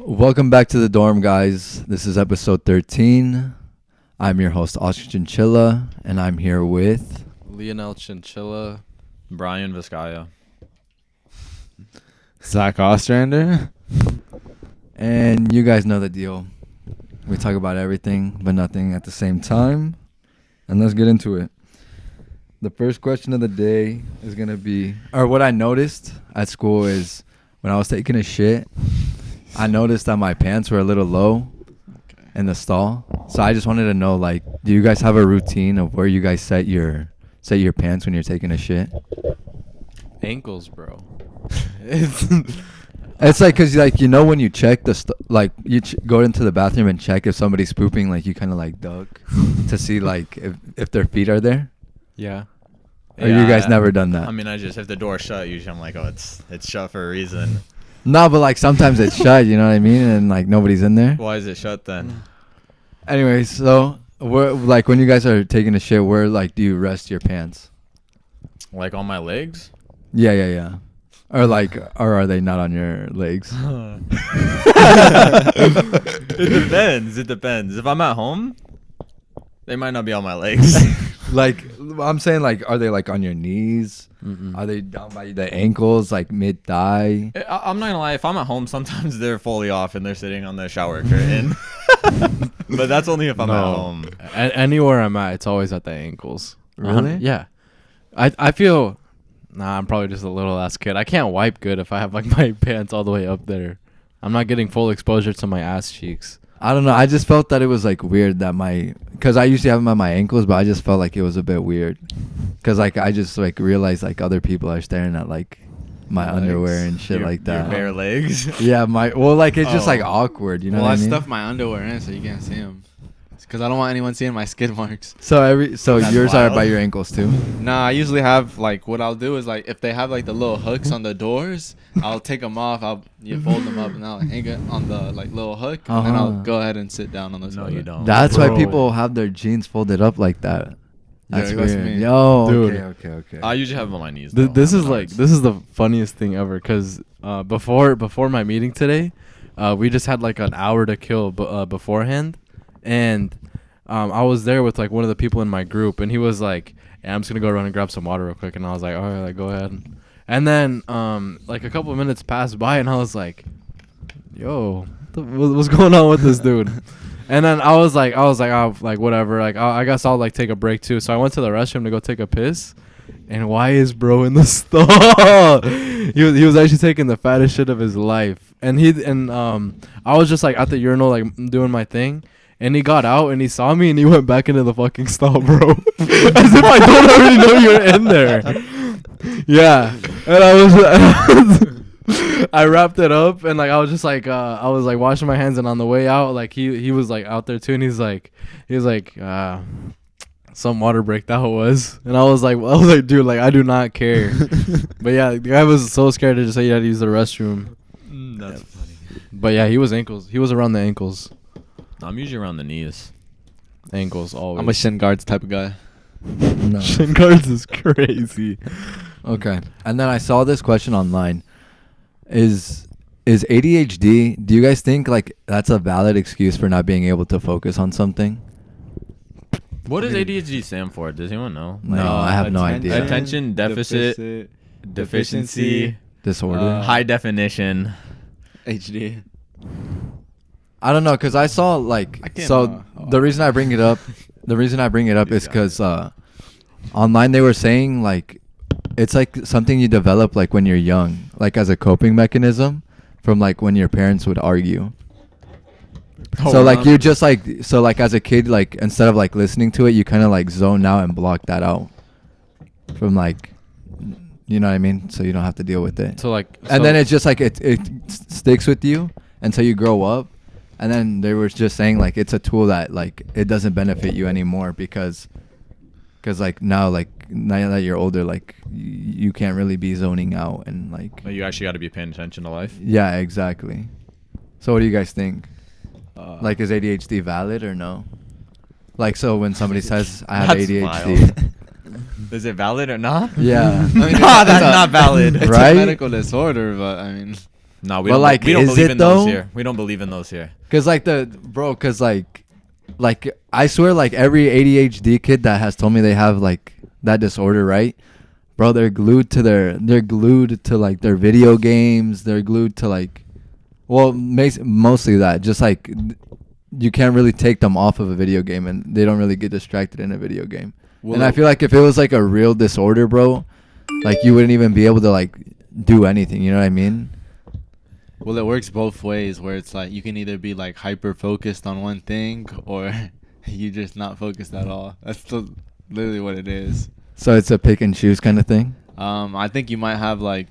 Welcome back to the dorm, guys. This is episode 13. I'm your host, Oscar Chinchilla, and I'm here with Lionel Chinchilla, Brian Vizcaya, Zach Ostrander. And you guys know the deal. We talk about everything but nothing at the same time. And let's get into it. The first question of the day is going to be, or what I noticed at school is when I was taking a shit, I noticed that my pants were a little low in the stall. So I just wanted to know, like, do you guys have a routine of where you guys set your pants when you're taking a shit? ankles, bro. It's like, cause like, you know, when you check like you go into the bathroom and check if somebody's pooping, like you kind of like duck to see like if their feet are there. Yeah. Or you guys never done that? I mean, if the door's shut, usually I'm like, oh, it's shut for a reason. No, but like sometimes it's shut. You know what I mean? And like nobody's in there. Why is it shut then? Anyway, so where like when you guys are taking a shit, where like do you rest your pants? Like on my legs? Yeah. Or are they not on your legs? It depends. If I'm at home, they might not be on my legs. Like I'm saying, like, are they like on your knees? Mm-mm. Are they down by the ankles, like mid thigh? I'm not gonna lie. If I'm at home, sometimes they're fully off and they're sitting on the shower curtain. But that's only if I'm at home. Anywhere I'm at, it's always at the ankles. Really? Yeah. I feel. Nah, I'm probably just a little ass kid. I can't wipe good if I have like my pants all the way up there. I'm not getting full exposure to my ass cheeks. I don't know. I just felt that it was like weird that because I usually have them on my ankles, but I just felt like it was a bit weird. Because like I just like realized like other people are staring at like my Legs. underwear and shit like that. Your bare legs. Yeah, like it's just like Oh. awkward, you know Well, what I I mean? stuff my underwear in so you can't see them. Because I don't want anyone seeing my skid marks. So That's yours are wild. by your ankles too. Nah, I usually have, like, what I'll do is, like, if they have, like, the little hooks on the doors, I'll take them off. I'll fold them up, and I'll hang it on the, like, little hook. And then I'll Uh-huh. go ahead and sit down on those. No, you don't. That's why Bro. people have their jeans folded up like that. That's that's weird. me. Yo, Dude. Okay. I usually have them on my knees. This though, is on like ours. this is the funniest thing ever because before my meeting today, we just had like an hour to kill beforehand, and I was there with like one of the people in my group, and he was like, "Yeah, I'm just gonna go run and grab some water real quick," and I was like, "All right, like, go ahead." And then like a couple of minutes passed by, and I was like, "Yo, what's going on with this dude?" And then I was like, oh, like whatever, like I guess I'll like take a break too. So I went to the restroom to go take a piss, and why is bro in the stall? he was actually taking the fattest shit of his life, and I was just like at the urinal like doing my thing, and he got out and he saw me and he went back into the fucking stall, bro, as if I don't already know you're in there. Yeah, and I wrapped it up and like I was like washing my hands, and on the way out like he was like out there too, and he was like some water break that was, and I was like dude, like I do not care. But yeah, the guy was so scared to just say he had to use the restroom. That's funny. But yeah, he was around the ankles I'm usually around the knees. always. I'm a shin guards type of guy. No. Shin guards is crazy. Okay. And then I saw this question online. Is ADHD, do you guys think like that's a valid excuse for not being able to focus on something? What does ADHD stand for? Does anyone know? No, I have no idea. Attention deficit deficiency Disorder? high definition. HD. I don't know, because I saw like, I can't, so the reason I bring it up is because online they were saying like it's like something you develop like when you're young, like as a coping mechanism from like when your parents would argue. So like you just like, so like as a kid, like instead of like listening to it, you kind of like zone out and block that out from like, you know what I mean? So you don't have to deal with it. So like, And then it's just like it sticks with you until you grow up. And then they were just saying like it's a tool that like it doesn't benefit you anymore because like now that you're older, like you can't really be zoning out and like. But you actually got to be paying attention to life. Yeah, exactly. So what do you guys think? Like, is ADHD valid or no? Like, so when somebody says I have That's ADHD. Is it valid or not? Yeah. I mean, No, that's not valid. It's Right? a medical disorder, but I mean, No, we But, don't. like, We don't is believe it in those though? here. We don't believe in those here. Cause like like I swear, like every ADHD kid that has told me they have like that disorder, right? Bro, they're glued to like their video games. They're glued to like, well, mostly that. Just like you can't really take them off of a video game, and they don't really get distracted in a video game. Well, And I feel like if it was like a real disorder, bro, like you wouldn't even be able to like do anything. You know what I mean? Well, it works both ways, where it's like you can either be like hyper focused on one thing, or you just not focused at all. That's literally what it is. So it's a pick and choose kind of thing. I think you might have like,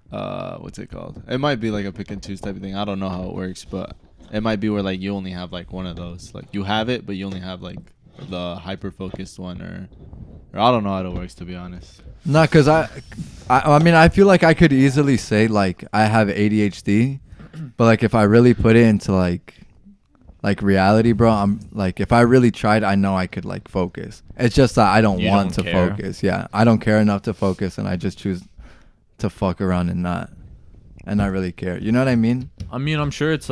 what's it called? It might be like a pick and choose type of thing. I don't know how it works, but it might be where like you only have like one of those. Like you have it, but you only have like the hyper focused one, or I don't know how it works, to be honest. No, cause I mean I feel like I could easily say like I have ADHD, but like if I really put it into like reality, bro, I'm like if I really tried, I know I could like focus. It's just that I don't You want don't to care. focus. Yeah, I don't care enough to focus, and I just choose to fuck around and not really care. You know what I mean? I mean, I'm sure it's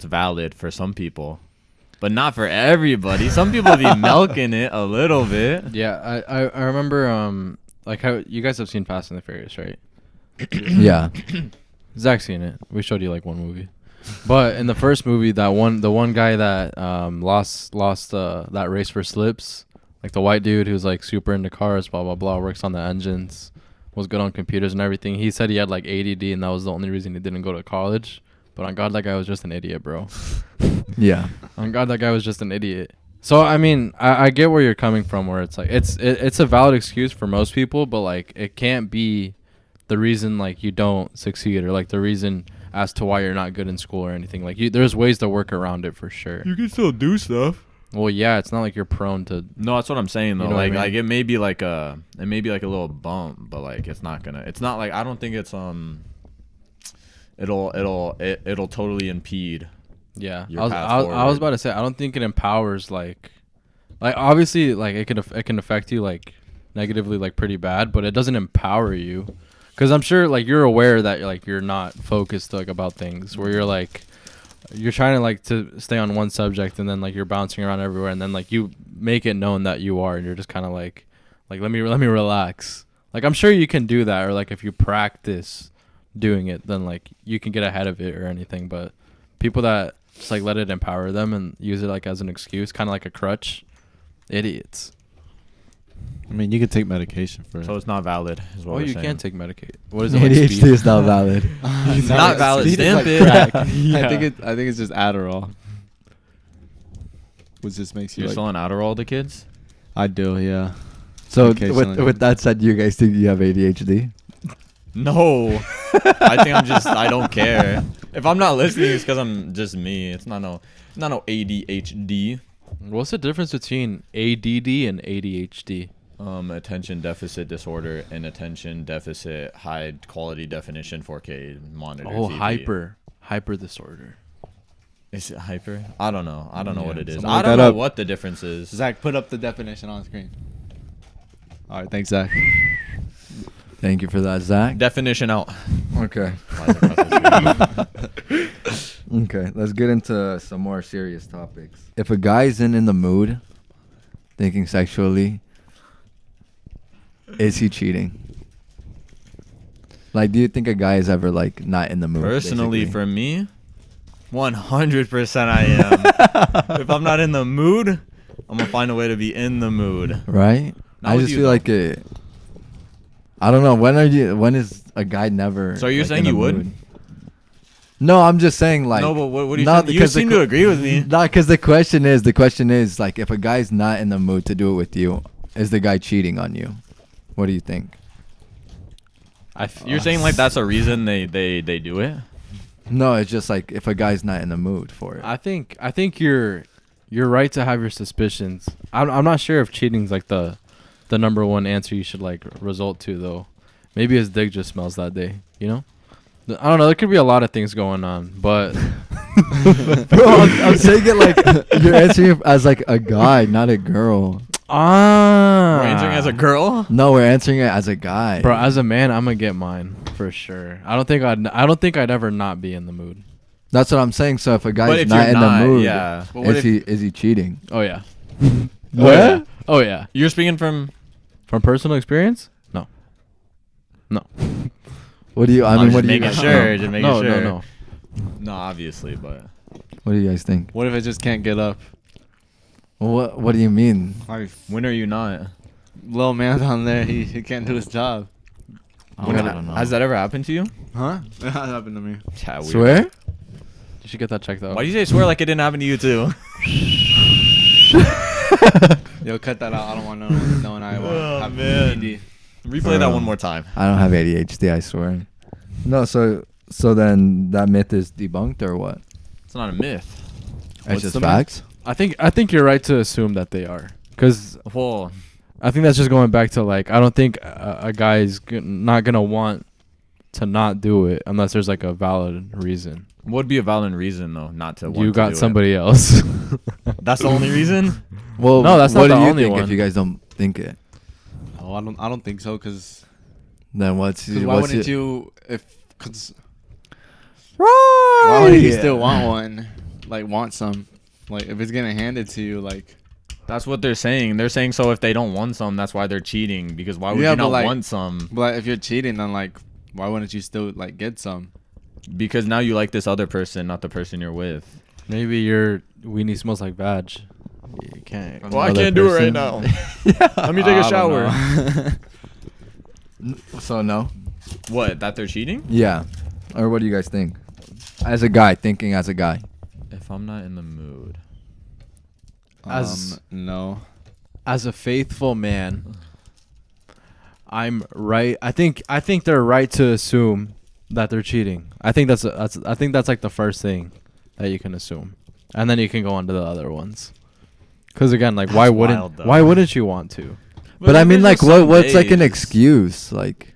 valid for some people, but not for everybody. Some people be milking it a little bit. Yeah, I remember like how you guys have seen Fast and the Furious, right? Yeah. Zach's seen it. We showed you like one movie. But in the first movie, the one guy that lost that race for Slips, like the white dude who's like super into cars, blah blah blah, works on the engines, was good on computers and everything. He said he had like ADD, and that was the only reason he didn't go to college. But on God, that guy was just an idiot, bro. Yeah. On God, that guy was just an idiot. So I mean, I get where you're coming from, where it's like it's a valid excuse for most people, but like it can't be the reason like you don't succeed, or like the reason as to why you're not good in school or anything. Like there's ways to work around it for sure. You can still do stuff. Well, yeah, it's not like you're prone to. No, that's what I'm saying though. You know what I like mean? like it may be like a little bump, but like it's not like I don't think it's it'll totally impede. Yeah, Your I was path I was forward. about to say I don't think it empowers like obviously like it can affect you like negatively like pretty bad, but it doesn't empower you. Because I'm sure like you're aware that like you're not focused like about things, where you're like you're trying to like to stay on one subject, and then like you're bouncing around everywhere, and then like you make it known that you are, and you're just kind of like let me relax. Like I'm sure you can do that, or like if you practice doing it, then like you can get ahead of it or anything. But people that just like let it empower them and use it like as an excuse, kind of like a crutch, idiots. I mean, you could take medication for it. So it's not valid. Is what Oh, we're you saying. can take Medicaid. What is it? Like ADHD speed? is not valid. It's not valid. Speed is Stamp like it. crack. Yeah. I think it's just Adderall, which just makes you You're like. selling Adderall to kids? I do, yeah. So Occasionally. with that said, you guys think you have ADHD? No. I think I don't care. If I'm not listening, it's because I'm just me. It's not no ADHD. What's the difference between ADD and ADHD? Attention deficit disorder and attention deficit high quality definition 4K monitor. Oh, TV. hyper disorder. Is it hyper? I don't know. I don't know Yeah, what it is. something I like don't that know up. what the difference is. Zach, put up the definition on screen. All right, thanks, Zach. Thank you for that, Zach. Definition out. Okay. Why is it not this screen? Okay, let's get into some more serious topics. If a guy isn't in the mood, thinking sexually, is he cheating? Like, do you think a guy is ever like not in the mood? Personally, basically? for me, 100% I am. If I'm not in the mood, I'm gonna find a way to be in the mood. Right? Not I with just you, feel though. like it. I don't know. When is a guy never? So you're like, saying in you the would? mood? No, I'm just saying like. No, but what do you not think? You because the seem que- to agree with me. Not because the question is like if a guy's not in the mood to do it with you, is the guy cheating on you? What do you think? You're saying like that's a reason they do it? No, it's just like if a guy's not in the mood for it. I think you're right to have your suspicions. I'm not sure if cheating's like the number one answer you should like result to though. Maybe his dick just smells that day, you know? I don't know. There could be a lot of things going on, but Bro, I'm saying it like you're answering it as like a guy, not a girl. Ah. We're answering as a girl. No, we're answering it as a guy. Bro, as a man, I'm gonna get mine for sure. I don't think I'd ever not be in the mood. That's what I'm saying. So if a But guy's if not you're in not, the mood, yeah. But what is he cheating? Oh yeah. What? Oh yeah. You're speaking from. From personal experience? No. No. What do you? I I'm mean, just what do you? making guys sure. think? Just making No, sure. no. No, obviously, but What do you guys think? What if it just can't get up? What do you mean? Like, when are you not? little man down there, he can't do his job. I don't know. Has that ever happened to you? Huh? That happened to me. Yeah, weird. Swear? You should get that checked out. Why do you say swear like it didn't happen to you too? Yo, cut that out. I don't want no one knowing I Oh, have man. ADD. Replay that one more time. I don't have ADHD. I swear. No. So then that myth is debunked or what? It's not a myth. It's What's just the myth? facts. I think you're right to assume that they are. Cuz Well, I think that's just going back to like I don't think a guy is not going to want to not do it unless there's like a valid reason. what would be a valid reason though not to? Want You to got do somebody else. It? That's the only reason. Well, No, that's not what the do you only think one. if you guys don't think it? Oh, I don't think so. Cause Then what's why what's wouldn't it? you? Cause Right. why would you still want one? Like want some? Like if it's getting handed to you, like That's what they're saying. They're saying so if they don't want some, that's why they're cheating. Because why would Yeah, you but not like- want some? but if you're cheating, then like why wouldn't you still like get some? Because now you like this other person, not the person you're with. Maybe your weenie smells like vag. You can't. Well, I can't do it right now. Let me take a I don't shower. know. So no. What? That they're cheating? Yeah. Or what do you guys think? As a guy, thinking as a guy. If I'm not in the mood. No. As a faithful man, I'm right. I think they're right to assume that they're cheating. I think that's like the first thing that you can assume, and then you can go on to the other ones. Because again, like That's wild, though. why wouldn't you want to? But I mean, like, there's some what's like an days- excuse? Like,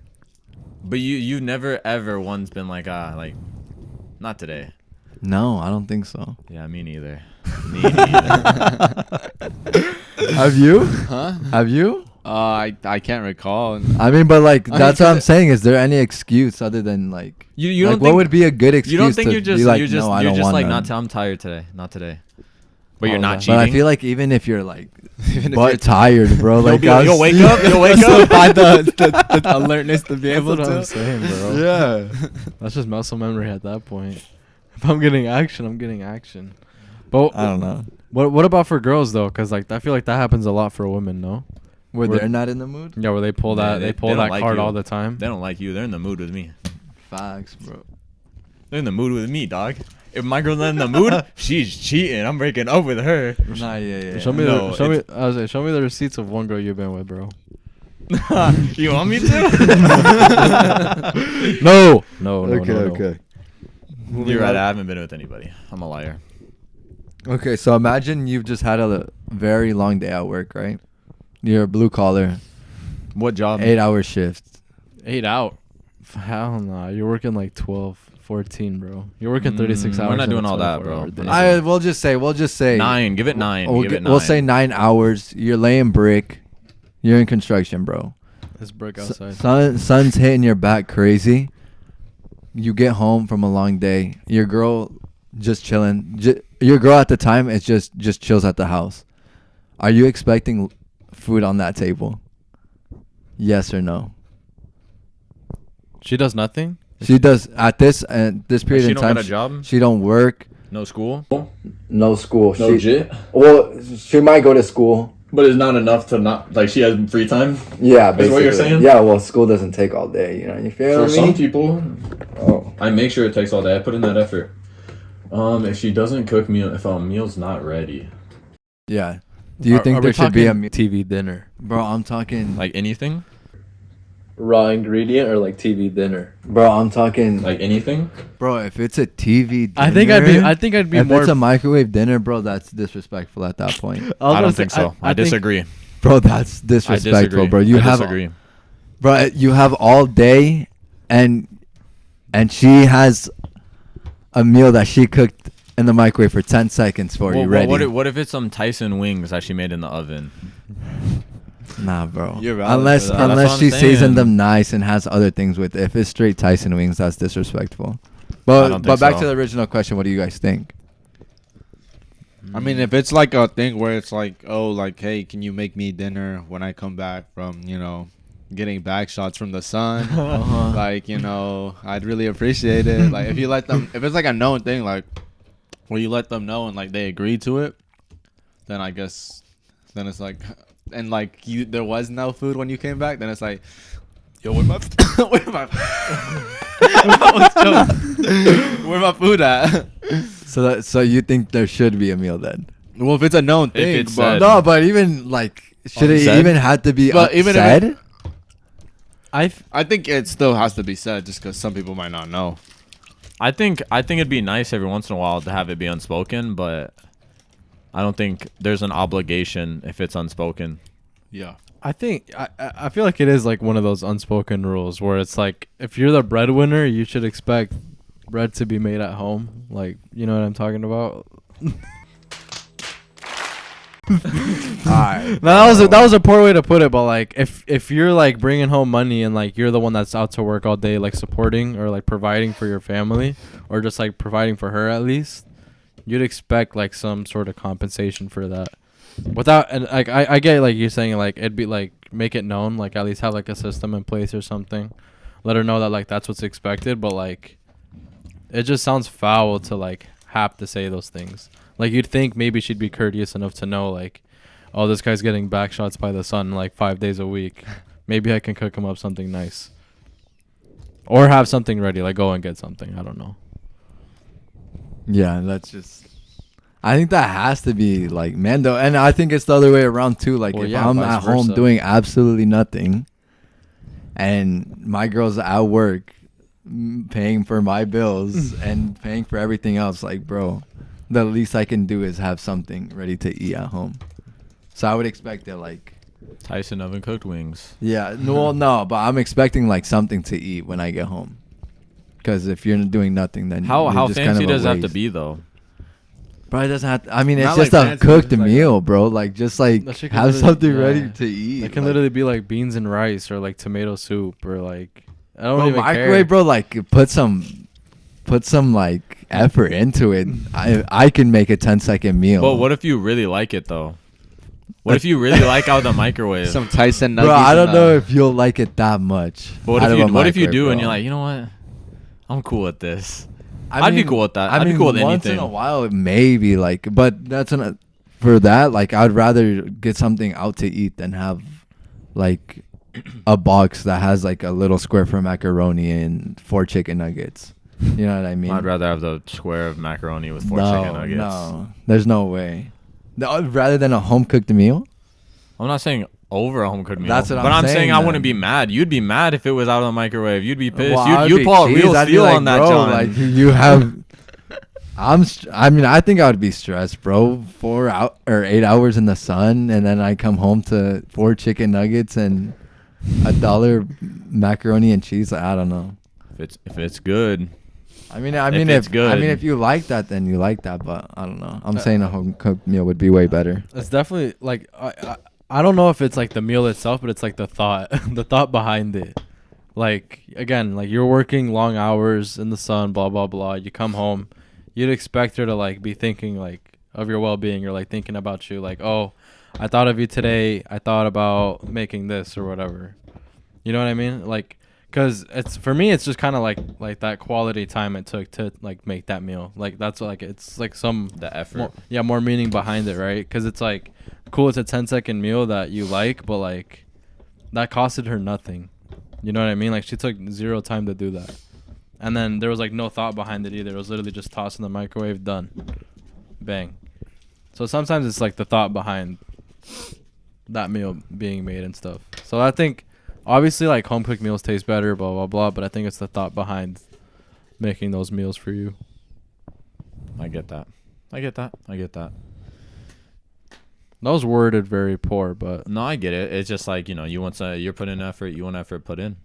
But you've never ever once been like not today. no, I don't think so. Yeah, me neither. Me neither. Have you? Huh? Have you? I can't recall. I mean, but like, I mean, that's what I'm 'cause saying. Is there any excuse other than like, You like, don't what think would be a good excuse? you don't think to you're just be like, you're just no, I you're don't just want like none. not I'm tired today, not today. But you're Oh, not but cheating. But I feel like even if you're like, Even if but you're tired, bro, like, you'll wake up. You'll wake Still up. find the alertness to be able That's what I'm to. saying, bro. Yeah. That's just muscle memory at that point. If I'm getting action, I'm getting action. But I don't know. What about for girls though? Because like I feel like that happens a lot for women. No. Where Where- they're not in the mood. Yeah, where they pull Yeah, that they pull don't that like card you. all the time. They don't like you. They're in the mood with me. Facts, bro. They're in the mood with me, dog. If my girl's not in the mood, she's cheating. I'm breaking up with her. Nah, yeah. Show me No, the show me. I was like, show me the receipts of one girl you've been with, bro. You want me to? No. Okay, okay. You're right. I haven't been with anybody. I'm a liar. Okay, so imagine you've just had a very long day at work, right? You're a blue collar, What job? 8-hour shift. 8 out. Hell no. You're working like 12, 14, bro. You're working 36 hours. We're not in a doing all that, 24-hour bro. day. We'll just say 9. Give it 9. We'll, Give it 9. we'll say 9 hours. You're laying brick. You're in construction, bro. It's brick outside. Sun's hitting your back crazy. You get home from a long day. Your girl just chilling. Your girl at the time is just chills at the house. Are you expecting food on that table? Yes or no? She does nothing. She does at this period She in don't time. got a job? She don't work. No school? No school. No jit? Well, she might go to school. But it's not enough to not, like, she has free time? Yeah, That's what you're saying? Yeah, well, school doesn't take all day. You know, you feel For some people, Oh. I make sure it takes all day. I put in that effort. If she doesn't cook meal, if a meal's not ready. Yeah. Do you think Are there we should be a talking TV dinner? bro? I'm talking Like anything? Raw ingredient or like TV dinner? bro. I'm talking Like anything? bro. If it's a TV dinner, I think I'd be if more. it's a microwave dinner, bro, that's disrespectful at that point. I don't think so. I think- disagree. Bro, that's I disrespectful, disagree. bro. You I have disagree. bro, you have all day, and she has a meal that she cooked in the microwave for 10 seconds for you, ready. What if it's some Tyson wings that she made in the oven? Nah, bro. You're valid Unless for that. That's what I'm she seasons saying. them nice and has other things with it. If it's straight Tyson wings, that's disrespectful. I But don't but think back so. to the original question. What do you guys think? I mean, if it's like a thing where it's like, oh, like, hey, can you make me dinner when I come back from, getting back shots from the sun? Like, I'd really appreciate it. Like, if you let them, if it's like a known thing, like, where you let them know and like they agree to it, then I guess, then it's like, and like there was no food when you came back, then it's like, yo, where my, where my, where my food at? So you think there should be a meal then? Well, if it's a known If thing, it's but said. No, but even like, should it Unsaid? even have to be But even if said? I think it still has to be said, just because some people might not know. I think it'd be nice every once in a while to have it be unspoken, but I don't think there's an obligation if it's unspoken. Yeah. I think I feel like it is like one of those unspoken rules where it's like if you're the breadwinner, you should expect bread to be made at home. Like, you know what I'm talking about? Alright. No, that was a poor way to put it, but like if you're like bringing home money and like you're the one that's out to work all day, like supporting or like providing for your family or just like providing for her at least, you'd expect like some sort of compensation for that. Without, and like I get like you're saying, like it'd be like make it known, like at least have like a system in place or something, let her know that like that's what's expected, but like it just sounds foul to like have to say those things. Like you'd think maybe she'd be courteous enough to know like, oh, this guy's getting back shots by the sun like 5 days a week, maybe I can cook him up something nice or have something ready, like go and get something, I don't know. Yeah, that's just. I think that has to be like Mando, and I think it's the other way around too. Like Well, if yeah, I'm vice at home versa. doing absolutely nothing, and my girl's at work paying for my bills and paying for everything else, like bro, the least I can do is have something ready to eat at home. So I would expect that like. Tyson oven cooked wings. Yeah, no, but I'm expecting like something to eat when I get home. Because if you're doing nothing, then How you're just fancy kind of a does it have to waste. be though? Bro, it doesn't have to, I mean, it's Not just like a fancy, cooked just like meal, bro. Like, just like That shit can have literally- something yeah. ready to eat. It can like, literally be like beans and rice or like tomato soup or like I don't bro, even microwave, care. bro. Like, put some like effort into it. I can make a 10-second meal. But what if you really like it though? What if you really like out of the microwave? Some Tyson nuggets. bro, I don't know if you'll like it that much. But what out if of you a what if you microwave, do and bro. you're like, you know what? I'm cool with this. I I'd be mean- cool with that. I I'd be mean, cool with once anything. in a while, maybe like, but that's for that. Like, I'd rather get something out to eat than have like a box that has like a little square for macaroni and 4 chicken nuggets. You know what I mean? I'd rather have the square of macaroni with 4 no, chicken nuggets. No, there's no way. No, rather than a home cooked meal. I'm not saying over a home cooked meal. That's what but I'm I'm saying saying I then. wouldn't be mad. You'd be mad if it was out of the microwave. You'd be pissed. Well, I'd you'd be pull a cheesed. real I'd be steal like, on that, bro, John. like you have. I mean, I think I would be stressed, bro. 8 hours in the sun, and then I come home to 4 chicken nuggets and $1 macaroni and cheese. I don't know. If it's good. I mean, it's good. if you like that, then you like that. But I don't know. I'm saying a home cooked meal would be way better. It's definitely like I don't know if it's like the meal itself, but it's like the thought the thought behind it. Like again, like you're working long hours in the sun, blah blah blah. You come home, you'd expect her to like be thinking like of your well-being or like thinking about you, like, oh, I thought of you today. I thought about making this or whatever. You know what I mean? Like, cause it's for me, it's just kind of like that quality time it took to like make that meal. Like that's like it's like some The effort. more meaning behind it, right? Because it's like cool, it's a 10-second meal that you like, but like that costed her nothing. You know what I mean? Like she took 0 time to do that, and then there was like no thought behind it either. It was literally just tossed in the microwave, done, bang. So sometimes it's like the thought behind that meal being made and stuff. So I think obviously like home cooked meals taste better, blah blah blah, but I think it's the thought behind making those meals for you. I get that. That was worded very poor, but No, I get it. It's just like, you're putting effort, you want effort put in.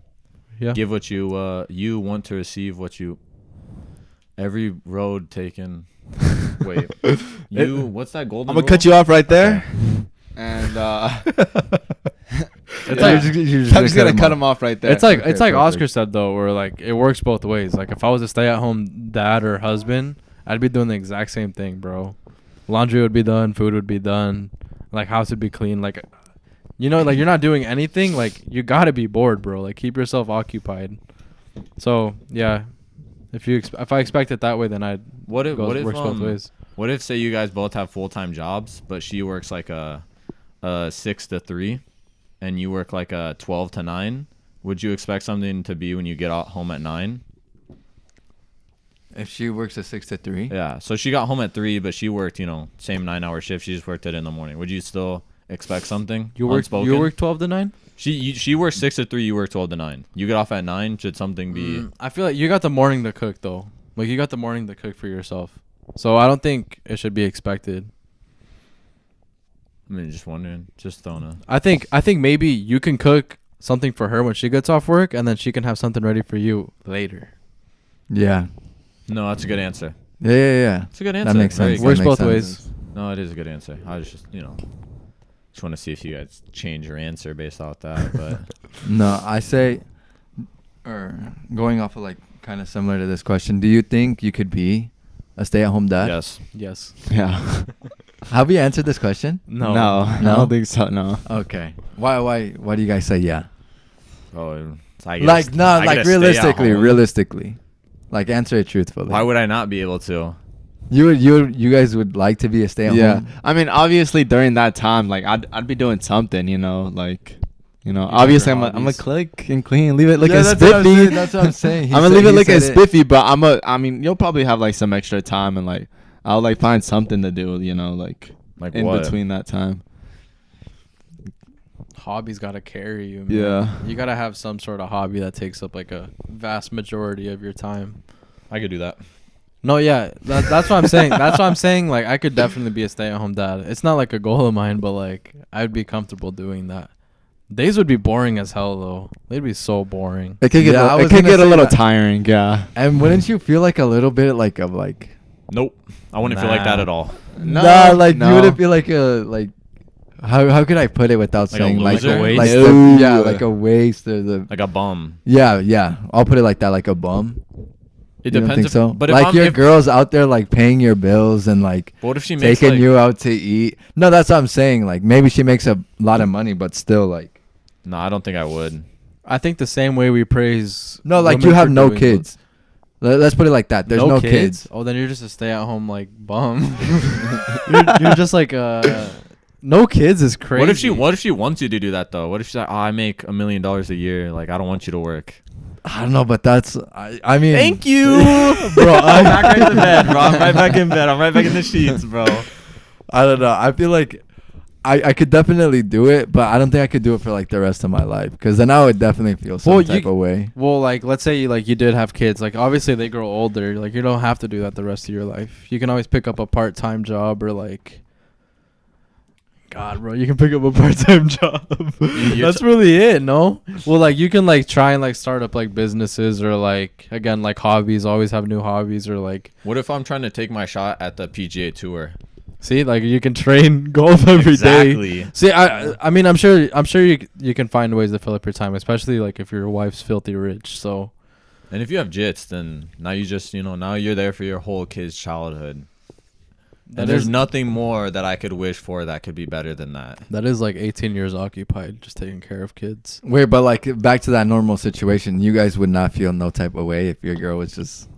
yeah. Give what you want to receive what you. Every road taken. Wait. What's that golden I'm gonna rule? cut you off right there. And It's like I'm just gonna cut him off right there. it's like Okay, it's like perfect. Oscar said though, where like it works both ways. Like if I was a stay-at-home dad or husband, I'd be doing the exact same thing, bro. Laundry would be done, food would be done, like house would be clean. Like, you know, like you're not doing anything. Like you gotta be bored, bro. Like keep yourself occupied. So yeah, if I expect it that way, then I'd What if works both ways. what if say you guys both have full-time jobs, but she works like a 6 to 3, and you work like a 12 to 9? Would you expect something to be when you get home at 9? If she works a 6 to 3. Yeah. So she got home at 3, but she worked, same 9-hour shift. She just worked it in the morning. Would you still expect something? You work 12 to 9. She works 6 to 3. You work 12 to 9. You get off at 9. Should something be? I feel like you got the morning to cook though. Like you got the morning to cook for yourself. So I don't think it should be expected. I mean, just wondering. Just throwing a. I think maybe you can cook something for her when she gets off work, and then she can have something ready for you later. Yeah. No, that's a good answer. Yeah. It's a good answer. That makes Very sense. good. Works That makes both sense. ways. No, it is a good answer. I was just want to see if you guys change your answer based off that. But No, I say, or going off of like kind of similar to this question, do you think you could be a stay-at-home dad? yes. Yes. Yeah. Have you answered this question? No. No, I No? don't think so. No. Okay. Why do you guys say yeah? Oh, Realistically. Like answer it truthfully. Why would I not be able to? You guys would like to be a stay-at-home? Yeah. I mean, obviously during that time, like I'd be doing something, like. Obviously I'm gonna click and clean, leave it looking spiffy. That's what I'm saying. I'm gonna leave it looking spiffy, but I mean, you'll probably have like some extra time and like I'll like find something to do, like in what? between that time. Hobbies gotta carry you, man. Yeah. You gotta have some sort of hobby that takes up like a vast majority of your time. I could do that. No, yeah, that's what I'm saying. That's what I'm saying. Like, I could definitely be a stay-at-home dad. It's not like a goal of mine, but like, I'd be comfortable doing that. Days would be boring as hell, though. They'd be so boring. It could get Yeah, I it was could gonna get a say little that. tiring, yeah. And wouldn't you feel like a little bit like of like Nope. I wouldn't feel like that Nah. at all. no, like no. you wouldn't feel like a like how could I put it without Like a saying like loser? like Waste? No. like a waste or the Like a bum. yeah I'll put it like that, like a bum. It You don't depends. think so? But if like I'm, your if, girl's out there like paying your bills and like what if she makes taking like, you out to eat. No, that's what I'm saying. Like maybe she makes a lot of money, but still like No, I don't think I would. I think the same way we praise. no, like women you have for no doing kids. Let's put it like that. There's no kids. Oh, then you're just a stay-at-home like bum. you're just like no kids is crazy. What if she wants you to do that though? What if she's like, I make $1 million a year. Like I don't want you to work. I don't know, but that's I mean. Thank you, bro. I'm back right to bed, bro. I'm right back in bed. I'm right back in the sheets, bro. I don't know. I feel like I could definitely do it, but I don't think I could do it for like the rest of my life, because then I would definitely feel some type of way. Well, like let's say you did have kids. Like obviously they grow older. Like you don't have to do that the rest of your life. You can always pick up a part-time job or like. God, bro, you can pick up a part-time job. That's really it, no? Well, like you can like try and like start up like businesses or like again like hobbies. Always have new hobbies or like. What if I'm trying to take my shot at the PGA Tour? See, like you can train golf every day. Exactly. See, I mean, I'm sure you can find ways to fill up your time, especially like if your wife's filthy rich. So. And if you have jits, then now you just now you're there for your whole kid's childhood. That And there's is- nothing more that I could wish for that could be better than that. That is like 18 years occupied just taking care of kids. Wait, but like back to that normal situation, you guys would not feel no type of way if your girl was just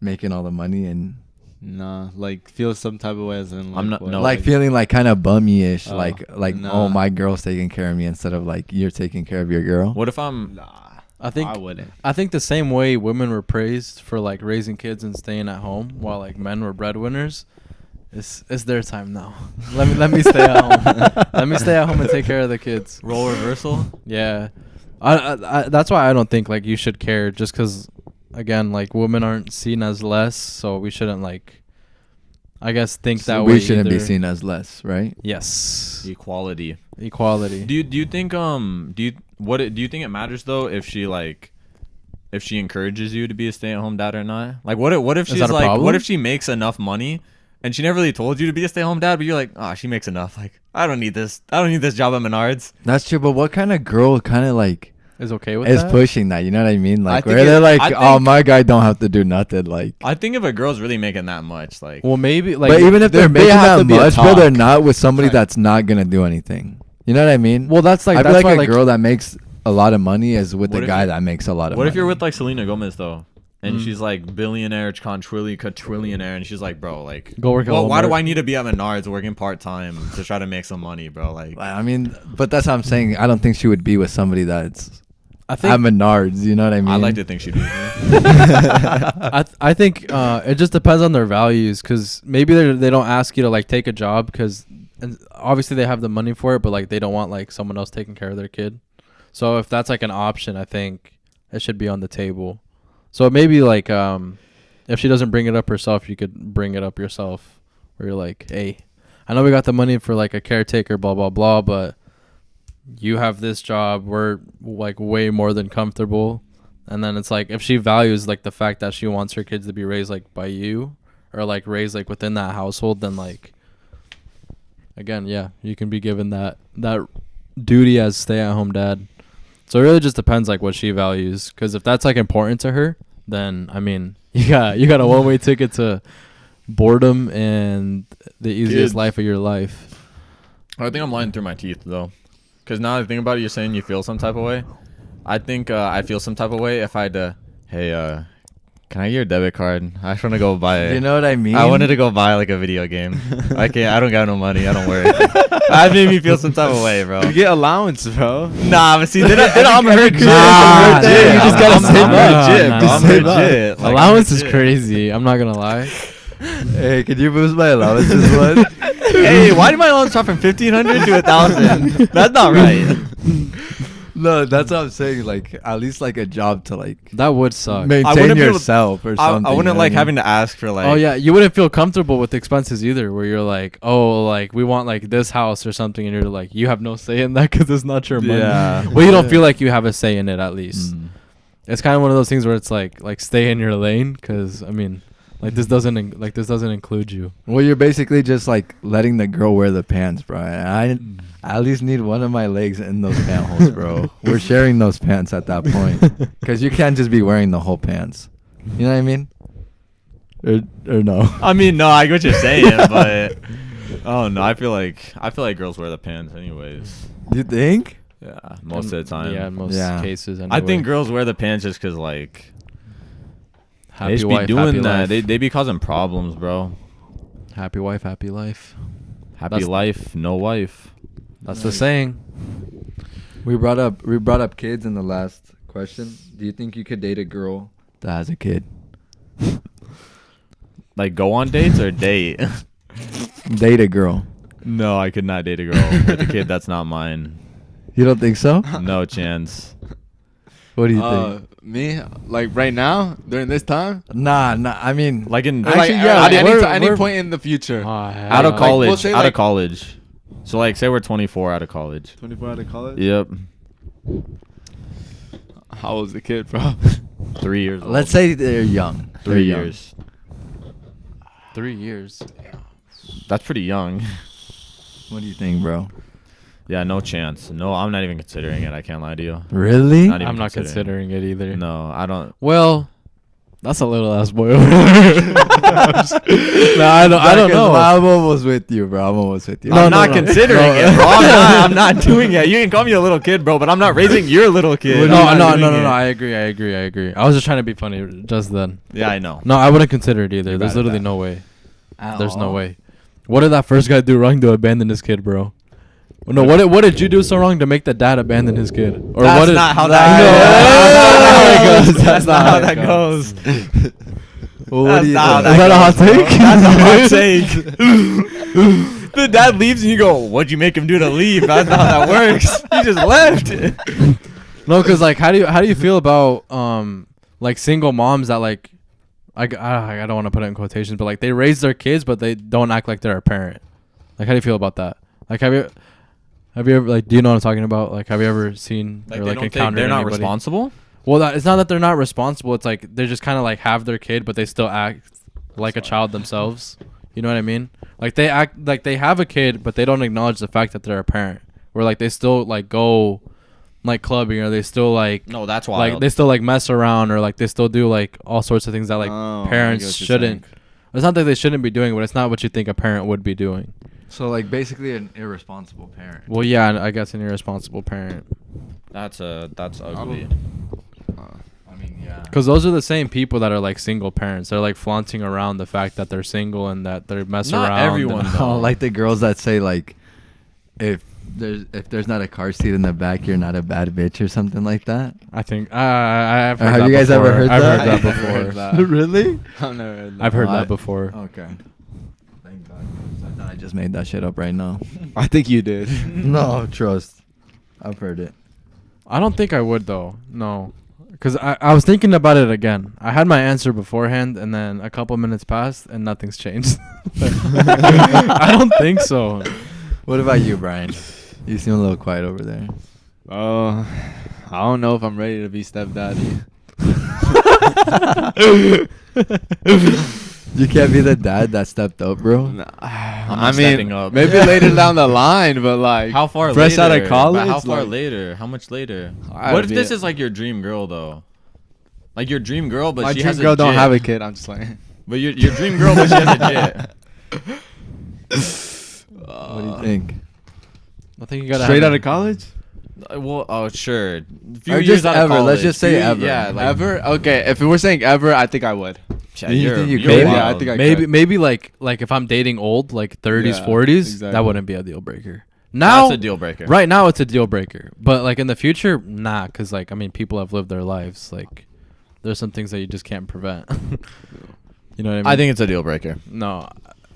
making all the money and Nah, like feel some type of way as in like, I'm not- what, no. like feeling like kind of bummy-ish, Oh, like nah. oh, my girl's taking care of me instead of like you're taking care of your girl. What if I'm Nah, I think I wouldn't. I think the same way women were praised for like raising kids and staying at home while like men were breadwinners. It's their time now. let me stay at home. Let me stay at home and take care of the kids. role reversal? Yeah, I that's why I don't think like you should care, just because again like women aren't seen as less, so we shouldn't like I guess think So that way. we shouldn't be either. seen as less, right? Yes, Equality. equality. Do you think do you think it matters though if she encourages you to be a stay-at-home dad or not? Like what if Is she's that a like problem? what if she makes enough money and she never really told you to be a stay-at-home dad, but you're like, oh, she makes enough. Like, I don't need this job at Menards. That's true, but what kind of girl kind of like Is okay with is that? pushing that? You know what I mean? Like I think where they're like, I oh, think- my guy don't have to do nothing. Like, I think if a girl's really making that much, like, Well, maybe like. but even if they're they making have that to be a much, bro, they're talk. not with somebody Right. that's not gonna do anything. You know what I mean? well, that's like I feel that's like why a girl that makes a lot of money is with What a if guy you- that makes a lot of what money. if you're with like Selena Gomez though, and Mm. she's like billionaire, quadrillionaire, and she's like, bro, like, Go work at well, why do Walmart. I need to be at Menards working part time to try to make some money, bro? Like, I mean, but that's what I'm saying. I don't think she would be with somebody that's I at think Menards. You know what I mean? I like to think she'd be. I think it just depends on their values, because maybe they don't ask you to like take a job because obviously they have the money for it, but like they don't want like someone else taking care of their kid. So if that's like an option, I think it should be on the table. So maybe like if she doesn't bring it up herself, you could bring it up yourself, where you're like, hey, I know we got the money for like a caretaker, blah blah blah, but you have this job, we're like way more than comfortable. And then it's like, if she values like the fact that she wants her kids to be raised like by you, or like raised like within that household, then like, again, yeah, you can be given that duty as stay-at-home dad. So it really just depends like what she values, because if that's like important to her, then I mean, you got a one-way ticket to boredom and the easiest Kids. life of your life. I think I'm lying through my teeth though, because now that I think about it, you're saying you feel some type of way. I think I'd feel some type of way if I had to, hey, can I get your debit card? I just want to go buy. You know what I mean? I wanted to go buy like a video game. I can't. I don't got no money. I don't work. That made me feel some type of way, bro. You get allowance, bro. Nah, but see, then I'm hurt. Nah, I'm dude, legit. you just gotta I'm save up. legit, Nah, bro. nah, I'm save legit. Like, Allowance I'm is legit. crazy. I'm not gonna lie. Hey, could you boost my allowances one? Hey, why did my allowance drop from 1,500 to 1,000? That's not right. No, that's what I'm saying. Like, at least like a job to like That would suck. maintain wouldn't be able- yourself or I something. wouldn't you know like what I having mean? to ask for like. Oh yeah, you wouldn't feel comfortable with expenses either, where you're like, oh, like we want like this house or something, and you're like, you have no say in that because it's not your money. Yeah. Well, you don't feel like you have a say in it at least. Mm. It's kind of one of those things where it's like stay in your lane, because I mean, like this doesn't include you. Well, you're basically just like letting the girl wear the pants, bro. And I at least need one of my legs in those pant holes, bro. We're sharing those pants at that point, because you can't just be wearing the whole pants. You know what I mean? Or no? I mean, no, I get what you're saying, but oh no, I feel like girls wear the pants anyways. You think? Yeah, most of the time. Yeah, in most Yeah. cases. I think anyway. girls wear the pants just because like Happy they just wife, be doing happy that. life. They be causing problems, bro. Happy wife, happy life. Happy That's- life, no wife. That's the saying. We brought up kids in the last question. Do you think you could date a girl that has a kid? Like go on dates or date? Date a girl. No, I could not date a girl with a kid that's not mine. You don't think so? No chance. What do you think? Me, like right now during this time, Nah. I mean, Like in or, Actually, like, yeah, at we're- any we're- point in the future. out of Like, college, we'll say, out of like- college. So like, say we're 24 out of college. 24 out of college. Yep, How old's the kid, bro? 3 years. Old. let's say they're young. 3 They're young. years. 3 years. That's pretty young. What do you think, bro? Yeah, no chance. No, I'm not even considering it. I can't lie to you. Really? Not even I'm not considering it either. No, I don't. Well, that's a little ass boy over there. No, I don't know. I'm almost with you, bro. I'm almost with you. I'm not considering No. it, bro. I'm not doing it. You can call me a little kid, bro, but I'm not raising your little kid. No, I'm no, not no, doing no, it. I agree. I was just trying to be funny just then. Yeah, I know. No, I wouldn't consider it either. You're There's bad at literally that. no way. At There's no all. way. What did that first guy do wrong to abandon his kid, bro? No, what did you do so wrong to make the dad abandon his kid? Or That's what did, not how No, that goes. That's not how that goes. Well, what That's do you not think? how Is that a hot goes, bro. take? That's a hot take. The dad leaves and you go, "What'd you make him do to leave?" That's not how that works. He just left. No, because like, how do you feel about like single moms that like, I don't want to put it in quotations, but like they raise their kids but they don't act like they're a parent. Like, how do you feel about that? Like, have you ever like, do you know what I'm talking about? Like, have you ever seen Like or they like don't think encountered they're not anybody? responsible. Well, it's not that they're not responsible. It's like they just kind of like have their kid, but they still act like a child themselves. You know what I mean? Like they act like they have a kid, but they don't acknowledge the fact that they're a parent. Where like they still like go like clubbing, or they still like No, that's wild. like they still like mess around, or like they still do like all sorts of things that like Oh, I get parents what you're shouldn't. saying. It's not that they shouldn't be doing, but it's not what you think a parent would be doing. So like basically an irresponsible parent. Well, yeah, I guess an irresponsible parent. That's ugly. I mean, yeah. Because those are the same people that are like single parents. They're like flaunting around the fact that they're single and that they're messing Not around. everyone, and- though. Oh, like the girls that say like, if there's not a car seat in the back, you're not a bad bitch or something like that. I think I've heard Have that you guys before. ever heard I've that? heard that I've never before. heard that. Really? I've never heard that. I've heard Oh, I- that before. Okay. Thank God. 'Cause I thought I just made that shit up right now. I think you did. No, trust. I've heard it. I don't think I would though. No, because I was thinking about it again. I had my answer beforehand, and then a couple minutes passed, and nothing's changed. I don't think so. What about you, Brian? You seem a little quiet over there. I don't know if I'm ready to be stepdaddy. You can't be the dad that stepped up, bro. Nah, I'm I not stepping mean, up. maybe later down the line, but like How far fresh later? out of college? But how far like, later? How much later? I What if mean- this is like your dream girl though? Like your dream girl, but my she dream has girl a don't jit. have a kid. I'm just like. But your dream girl, but she has a jit. What do you think? I think you gotta Straight have out of college? Well, oh sure. A few Or years just out of ever. Let's college. just say ever. Yeah, like, Ever? Okay, if we're saying ever, I think I would. Yeah, You you're- think you you're could? wild. Yeah, I think I maybe could. maybe like if I'm dating old, like 30s, Yeah, 40s, exactly. that wouldn't be a deal breaker. Now, That's a deal breaker. right now, it's a deal breaker. But like in the future, nah, because like I mean, people have lived their lives. Like, there's some things that you just can't prevent. You know what I mean? I think it's a deal breaker. no.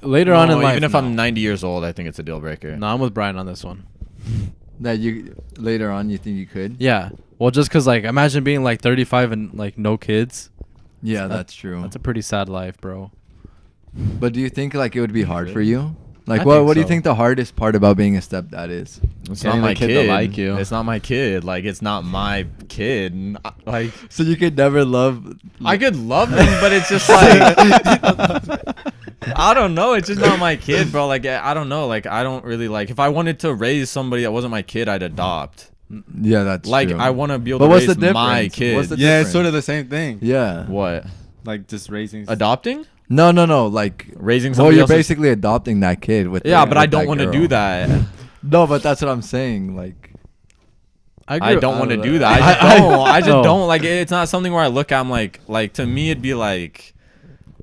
Later on in life, even if no. I'm 90 years old, I think it's a deal breaker. No, I'm with Brian on this one. That you later on you think you could? Yeah. Well, just because like imagine being like 35 and like no kids. Yeah, That- that's true. That's a pretty sad life, bro. But do you think like it would be hard for Really? you? Like I what think what do you so. think the hardest part about being a stepdad is? It's Getting not the my kid kid. to like you. It's not my kid. Like it's not my kid. Like So you could never love I could love him, but it's just like I don't know. It's just not my kid, bro. Like I don't know. Like I don't really like. If I wanted to raise somebody that wasn't my kid, I'd adopt. Yeah, that's Like true. I want to be able But to what's raise the my difference? kid. What's the Yeah, it's difference? sort of the same thing. Yeah. What? Like just raising. Adopting? No, like Raising well, somebody you're else's- basically adopting that kid with Yeah, the- but I with don't that want to girl. do that. No, but that's what I'm saying. Like I don't want to don't do know. that. I just don't. I just No. don't. Like it's not something where I look at. I'm like to me it'd be like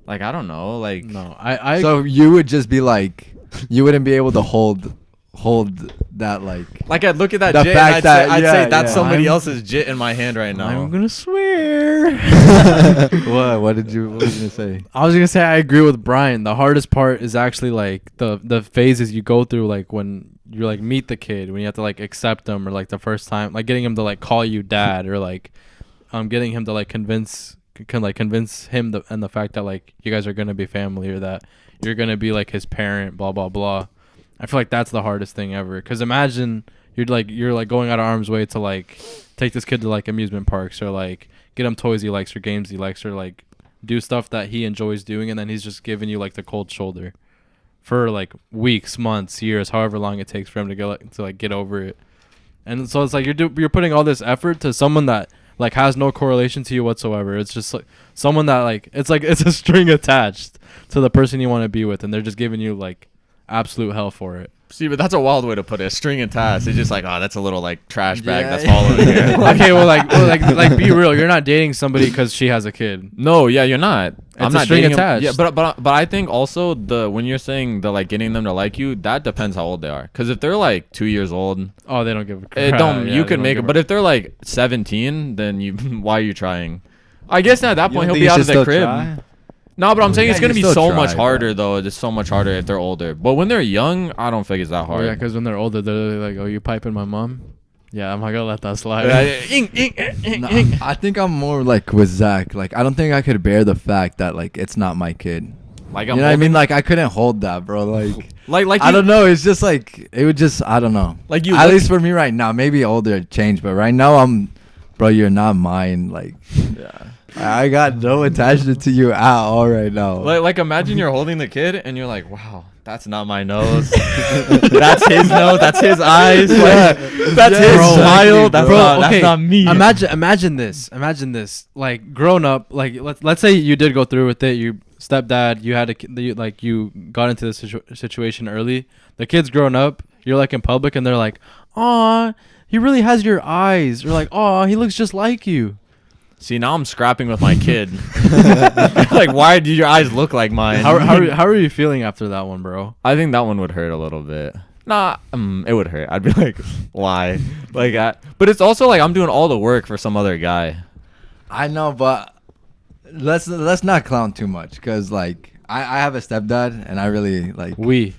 I don't know. Like No, I so you would just be like you wouldn't be able to hold that like I'd look at that The jit fact and I'd that- say yeah, that's yeah. somebody I'm- else's jit in my hand right now. I'm gonna swear. what were you gonna say? I was gonna say I agree with Brian. The hardest part is actually like the phases you go through, like when you like meet the kid, when you have to like accept them, or like the first time, like getting him to like call you dad, or like getting him to like convince him and the fact that like you guys are gonna be family, or that you're gonna be like his parent, blah blah blah. I feel like that's the hardest thing ever. Cause imagine you're like going out of arm's way to like take this kid to like amusement parks, or like get him toys he likes or games he likes, or like do stuff that he enjoys doing, and then he's just giving you like the cold shoulder for like weeks, months, years, however long it takes for him to get over it. And so it's like you're putting all this effort to someone that like has no correlation to you whatsoever. It's just like someone that like it's a string attached to the person you want to be with, and they're just giving you like absolute hell for it. See, but that's a wild way to put it. A string attached. It's just like, oh, that's a little like trash bag Yeah. that's following you. Okay, well like be real. You're not dating somebody because she has a kid. No, yeah, you're not. I'm a not string dating him. attached. Yeah, but I think also when you're saying the like getting them to like you, that depends how old they are. Because if they're like 2 years old, Oh, they don't give a crap. it don't. Yeah, You they can don't make give it. a- But if they're like 17, then you why are you trying? I guess at that You point don't he'll think be you out of should the still crib. try? No, but I'm saying it's Yeah, gonna you be still so much try, harder but- though. It's so much harder if they're older. But when they're young, I don't think it's that Oh, hard. yeah, because when they're older, they're like, "Oh, you piping my mom?" Yeah, I'm not gonna let that slide. No, I think I'm more like with Zach. Like I don't think I could bear the fact that like it's not my kid. Like You know what I mean? Like I couldn't hold that, bro. Like I you- don't know. It's just like it would just I don't know. Like you at look- least for me right now. Maybe older it changed, but right now bro. You're not mine. Like Yeah. I got no attachment to you at all right now. Like imagine you're holding the kid and you're like, wow, that's not my nose. That's his nose. That's his eyes. Like, that's his Bro, smile. That's bro, not. okay, That's not me. Imagine this. Imagine this. Like grown up. Like let's say you did go through with it. You stepdad. You had you got into this situation early. The kid's grown up. You're like in public, and they're like, "Aw, he really has your eyes." You're like, "Aw, he looks just like you." See, now I'm scrapping with my kid. Like, why do your eyes look like mine? How are you feeling after that one, bro? I think that one would hurt a little bit. Nah, it would hurt. I'd be like, why? Like, but it's also like I'm doing all the work for some other guy. I know, but let's not clown too much, because like I have a stepdad, and I really like we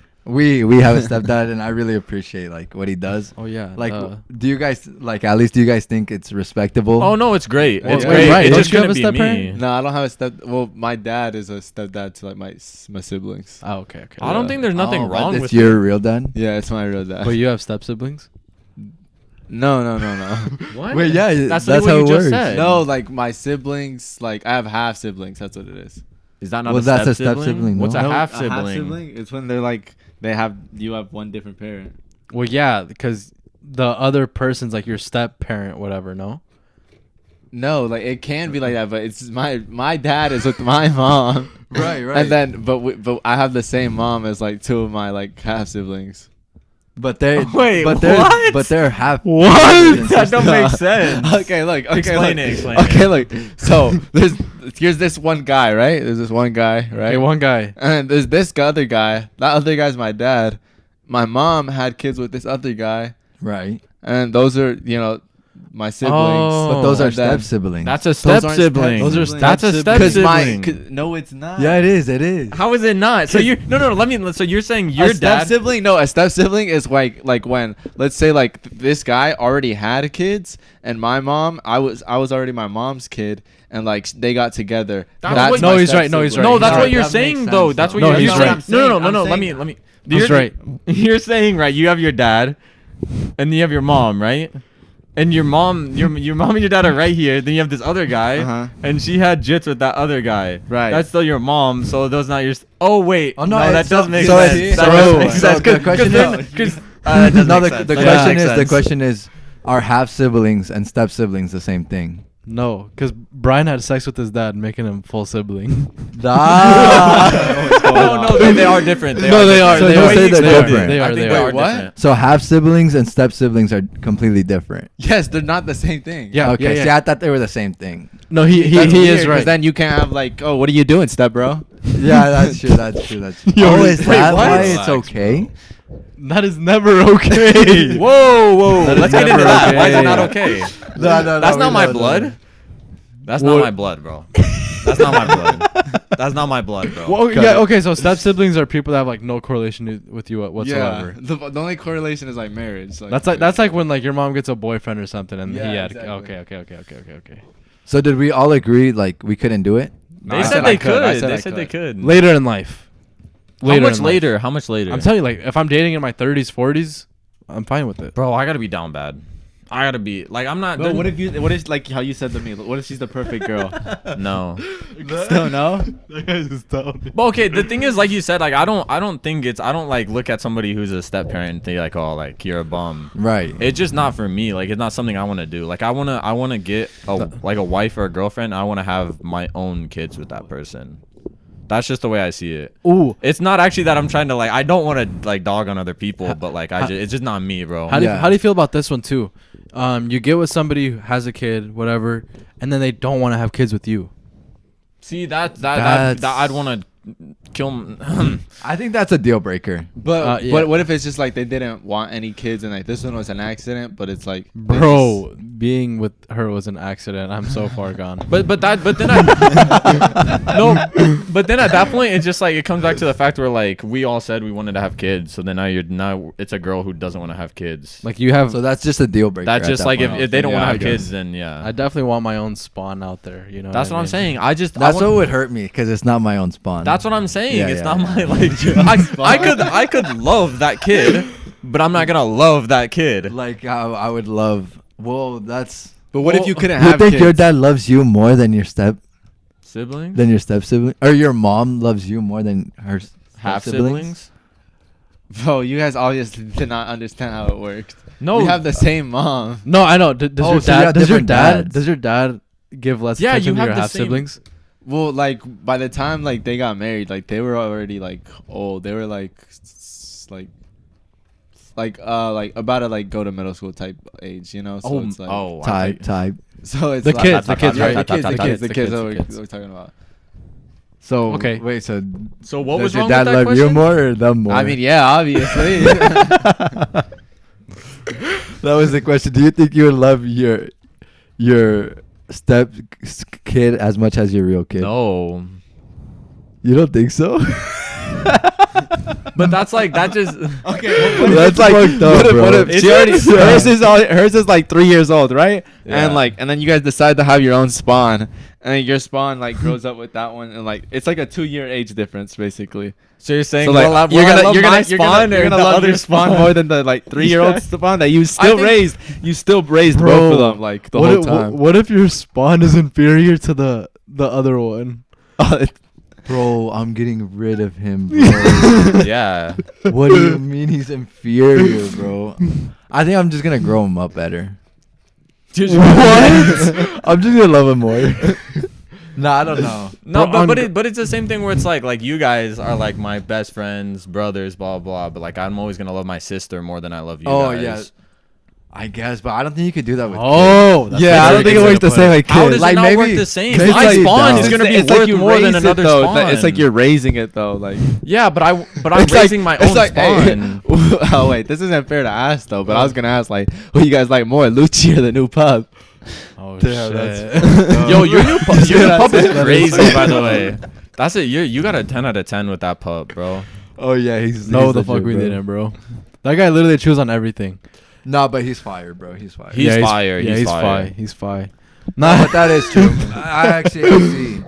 have a stepdad, and I really appreciate like what he does. Oh yeah. Like, do you guys like, at least do you guys think it's respectable? Oh no, it's great. Well, It's yeah. great. Right. It Don't just you have couldn't a be step-parent? me. No, I don't have a Well, my dad is a stepdad to like my siblings. Oh, okay. I don't think there's nothing But wrong it's with your real dad. Yeah, it's my real dad. But you have step siblings? No. What? Wait, yeah, that's that's what how you it just works. said. No, like my siblings, like I have half siblings. That's what it is. Is that not Well, a that's a step step-sibling, What's no? a No, half A sibling? half sibling? It's when they're like you have one different parent. Well, yeah, because the other person's like your step parent, whatever. No. No, like it can be like that, but it's my dad is with my mom. Right. And then but I have the same mom as like two of my like half siblings. But they're Wait, but they're half. What? That don't make sense. Okay, look. Okay, Explain look. it, explain okay, it. look. So here's this one guy, right? There's this one guy, right? Okay, one guy. And there's this other guy. That other guy's my dad. My mom had kids with this other guy, Right. and those are my siblings. Oh. But those are And then- step siblings. That's a step aren't sibling. step Those are siblings. That's a step Because sibling. no, it's not. yeah, it is. It is. How is it not? So you no. Let me. So you're saying A your step dad? sibling? No, a step sibling is like when, let's say, like this guy already had kids, and my mom, I was already my mom's kid, and like they got together. That's what- No, my he's right. step No, he's sibling. right. No, that's He's what right. you're That saying makes though. sense, That's what though. No, you're he's saying. right. No. I'm Let saying- me. He's right. You're saying right. You have your dad, and you have your mom, right? And your mom and your dad are right here. Then you have this other guy, Uh-huh. and she had jits with that other guy. Right. That's still your mom. So those not your. Oh wait. Oh, no, that it's does not- make so sense. it's- That so- does make so sense. the question Because is- that does No, make the sense. the That question makes is the sense. question is, are half siblings and step siblings the same thing? No, because Brian had sex with his dad, making him full sibling. No, they are different. No, they are. So They you are. say they're They are. different. They I are. think They they are. are what? different. So half siblings and step siblings are completely different. Yes, they're not the same thing. Yeah. Okay. Yeah. See, I thought they were the same thing. No, he That's is weird, 'cause right. Then you can't have like, oh, what are you doing, step bro? Yeah, that's true. That's true. That's true. Yo, Oh, is wait, that what? why Relax, it's okay? That is never okay. Whoa. That is Let's get into never that. Why is it okay. not okay? No, That's not my blood. That's not What? my blood, bro. That's not my blood. That's not my blood, bro. Well, yeah. Okay. So step siblings are people that have like no correlation with you whatsoever. Yeah. The only correlation is like marriage. That's like when like your mom gets a boyfriend or something, and Yeah, he had. exactly. Okay. So did we all agree like we couldn't do it? No, They I said said they I could. I could. said They I said they could. Later in life. How much in life. later? How much later? I'm telling you, like, if I'm dating in my 30s, 40s, I'm fine with it. Bro, I gotta be down bad. I gotta be like I'm not. But what if like how you said to me? What if she's the perfect girl? No. Still no. But okay, the thing is, like you said, like I don't think it's I don't like look at somebody who's a step parent and think like, oh, like you're a bum. Right. It's just not for me. Like it's not something I want to do. Like I wanna get a wife or a girlfriend. I wanna have my own kids with that person. That's just the way I see it. Ooh. It's not actually that I'm trying to like. I don't want to like dog on other people, but like it's just not me, bro. How do you, Yeah. how do you feel about this one too? You get with somebody who has a kid, whatever, and then they don't want to have kids with you. See that That's- I'd want to kill. I think that's a deal breaker. But yeah. what if it's just like they didn't want any kids and like this one was an accident, but it's like they Bro, being with her was an accident. I'm so far gone. But then at that point it's just like it comes back to the fact where like we all said we wanted to have kids, so then now it's a girl who doesn't want to have kids. Like you have, So that's just a deal breaker. That's at just that like point. if they don't want to Yeah, I have guess. kids, then yeah. I definitely want my own spawn out there. You know. That's what I'm saying. That's what would hurt me because it's not my own spawn. That's what I'm saying. Yeah, It's yeah, not yeah. my like. I could love that kid, but I'm not gonna love that kid. like I would love. Well, that's. But what if you couldn't You have think kids? your dad loves you more than your step Siblings? than your step sibling, or your mom loves you more than her Half siblings? siblings? Bro, you guys obviously did not understand how it works. No. We have the same mom. No, I know. Does Oh, your so you dad? have Does your different dad? dads. Does your dad give less Yeah, attention you to have your the half same- siblings? Well, like by the time like they got married, like they were already like old. They were like about to like go to middle school type age, you know. So it's like I type. so it's The like, kids, the kids, yeah, right? the kids, the kids, the The kids. kids, That the kids. we're talking about. So Okay. wait, so So what does was your wrong dad with that love you question? more or them more? I mean, yeah, obviously. That was the question. Do you think you would love your step kid as much as your real kid? No. You don't think so? But that's like that just Okay, That's like fucked up, bro. what if Is she it? already Yeah. hers is like 3 years old, right? Yeah. And then you guys decide to have your own spawn, and your spawn like grows up with that one, and like it's like a 2-year age difference basically. So you're saying So like you're gonna love your spawn more than the like 3-year-old Yeah. spawn that you still think- raised. You still raised Bro, both of them like the what whole if, time. What if your spawn is inferior to the other one? Bro, I'm getting rid of him, bro. Yeah. What do you mean he's inferior, bro? I think I'm just gonna grow him up better. What? I'm just gonna love him more. Nah, I don't know. No, Bro, but it's the same thing where it's like you guys are like my best friends, brothers, blah blah. But like I'm always gonna love my sister more than I love you Oh, guys. yeah. I guess, but I don't think you could do that with Oh, kids. that's Yeah, I very don't think it good works the way to same put it. like kids. How does like it not maybe work the same? kids My like spawn dumb. is gonna be it's worth you more than raise it, another though. spawn. It's like you're raising it though, like. Yeah, but I'm It's raising my it's own like, hey, spawn. oh wait, this isn't fair to ask though. But I was gonna ask like, who you guys like more, Lucci or the new pub? Oh Damn, shit. that's- Yo, your new pup, your new pup is That is crazy, by the way. That's it. You got a 10 out of 10 with that pup, bro. Oh yeah, he's No, he's the fuck legit, we bro. didn't, bro. That guy literally chews on everything. No, but he's fire, bro. He's fire. He's fire, Yeah, he's fire. fire. He's fire. No, but that is true. I actually see.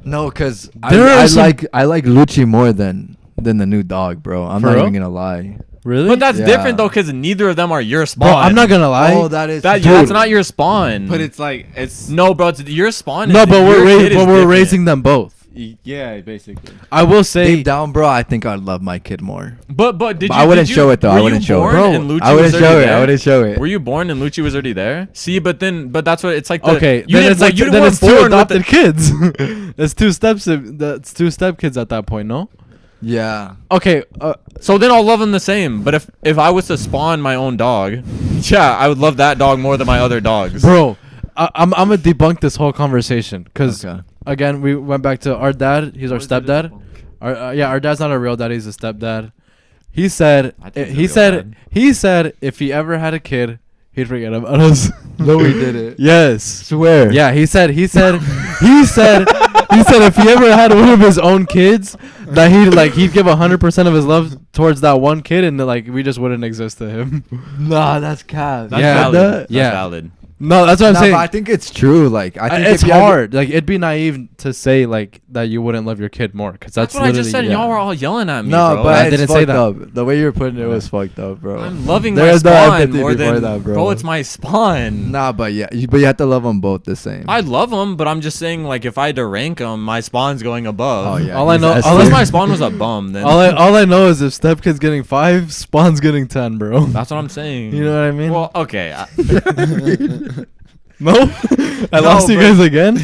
No, cause There are some- I like Lucci more than the new dog, bro. I'm For not real? even gonna lie. Really? But that's Yeah. different though, because neither of them are your spawn. bro, I'm not gonna lie. Oh, that is That, true. that's not your spawn. But it's like it's no, bro. It's your spawn. no, is, but your kid is we're different. raising them both. yeah, basically. I will say, Deep down, bro, I think I'd love my kid more. But did But you? I wouldn't did you, show it though. were I wouldn't you show it. born and Lucci I wouldn't was show already it. there? I wouldn't show it. Were you born and Lucci was already there? See, but that's what it's like. The, okay, you then didn't, it's like you then weren't it's two born with adopted the- kids. That's two steps. That's two step kids at that point. No. Yeah. Okay. So then I'll love them the same. But if I was to spawn my own dog, yeah, I would love that dog more than my other dogs. Bro, I'm gonna debunk this whole conversation because Okay. again we went back to our dad. He's our stepdad. Our dad's not a real dad. He's a stepdad. He said I think he's a he real said dad. he said if he ever had a kid, he'd forget about us. No, he didn't. Yes. Swear. Yeah, he said he said if he ever had one of his own kids, that he'd give 100% of his love towards that one kid, and like we just wouldn't exist to him. Nah, that's cat. That's Yeah. valid. That- That's Yeah. valid. No, that's what I'm Nah, saying. but I think it's true. Like, I think It's if you ever- hard. Like it'd be naive to say like that you wouldn't love your kid more because That's what I just said. And y'all were all yelling at me. No, bro. but I it's didn't say fucked that. up. The way you were putting it was fucked up, bro. I'm loving There my is no spawn empathy more before than that, bro. bro. It's my spawn. Nah, but yeah, but you have to love them both the same. I love them, but I'm just saying, like, if I had to rank them, my spawn's going above. Oh yeah. All I he's know- S all Unless tier. my spawn was a bum, then all I know is if step kid's getting 5, spawn's getting 10, bro. that's what I'm saying. You know what I mean? Well, okay. no, I lost you but- guys again.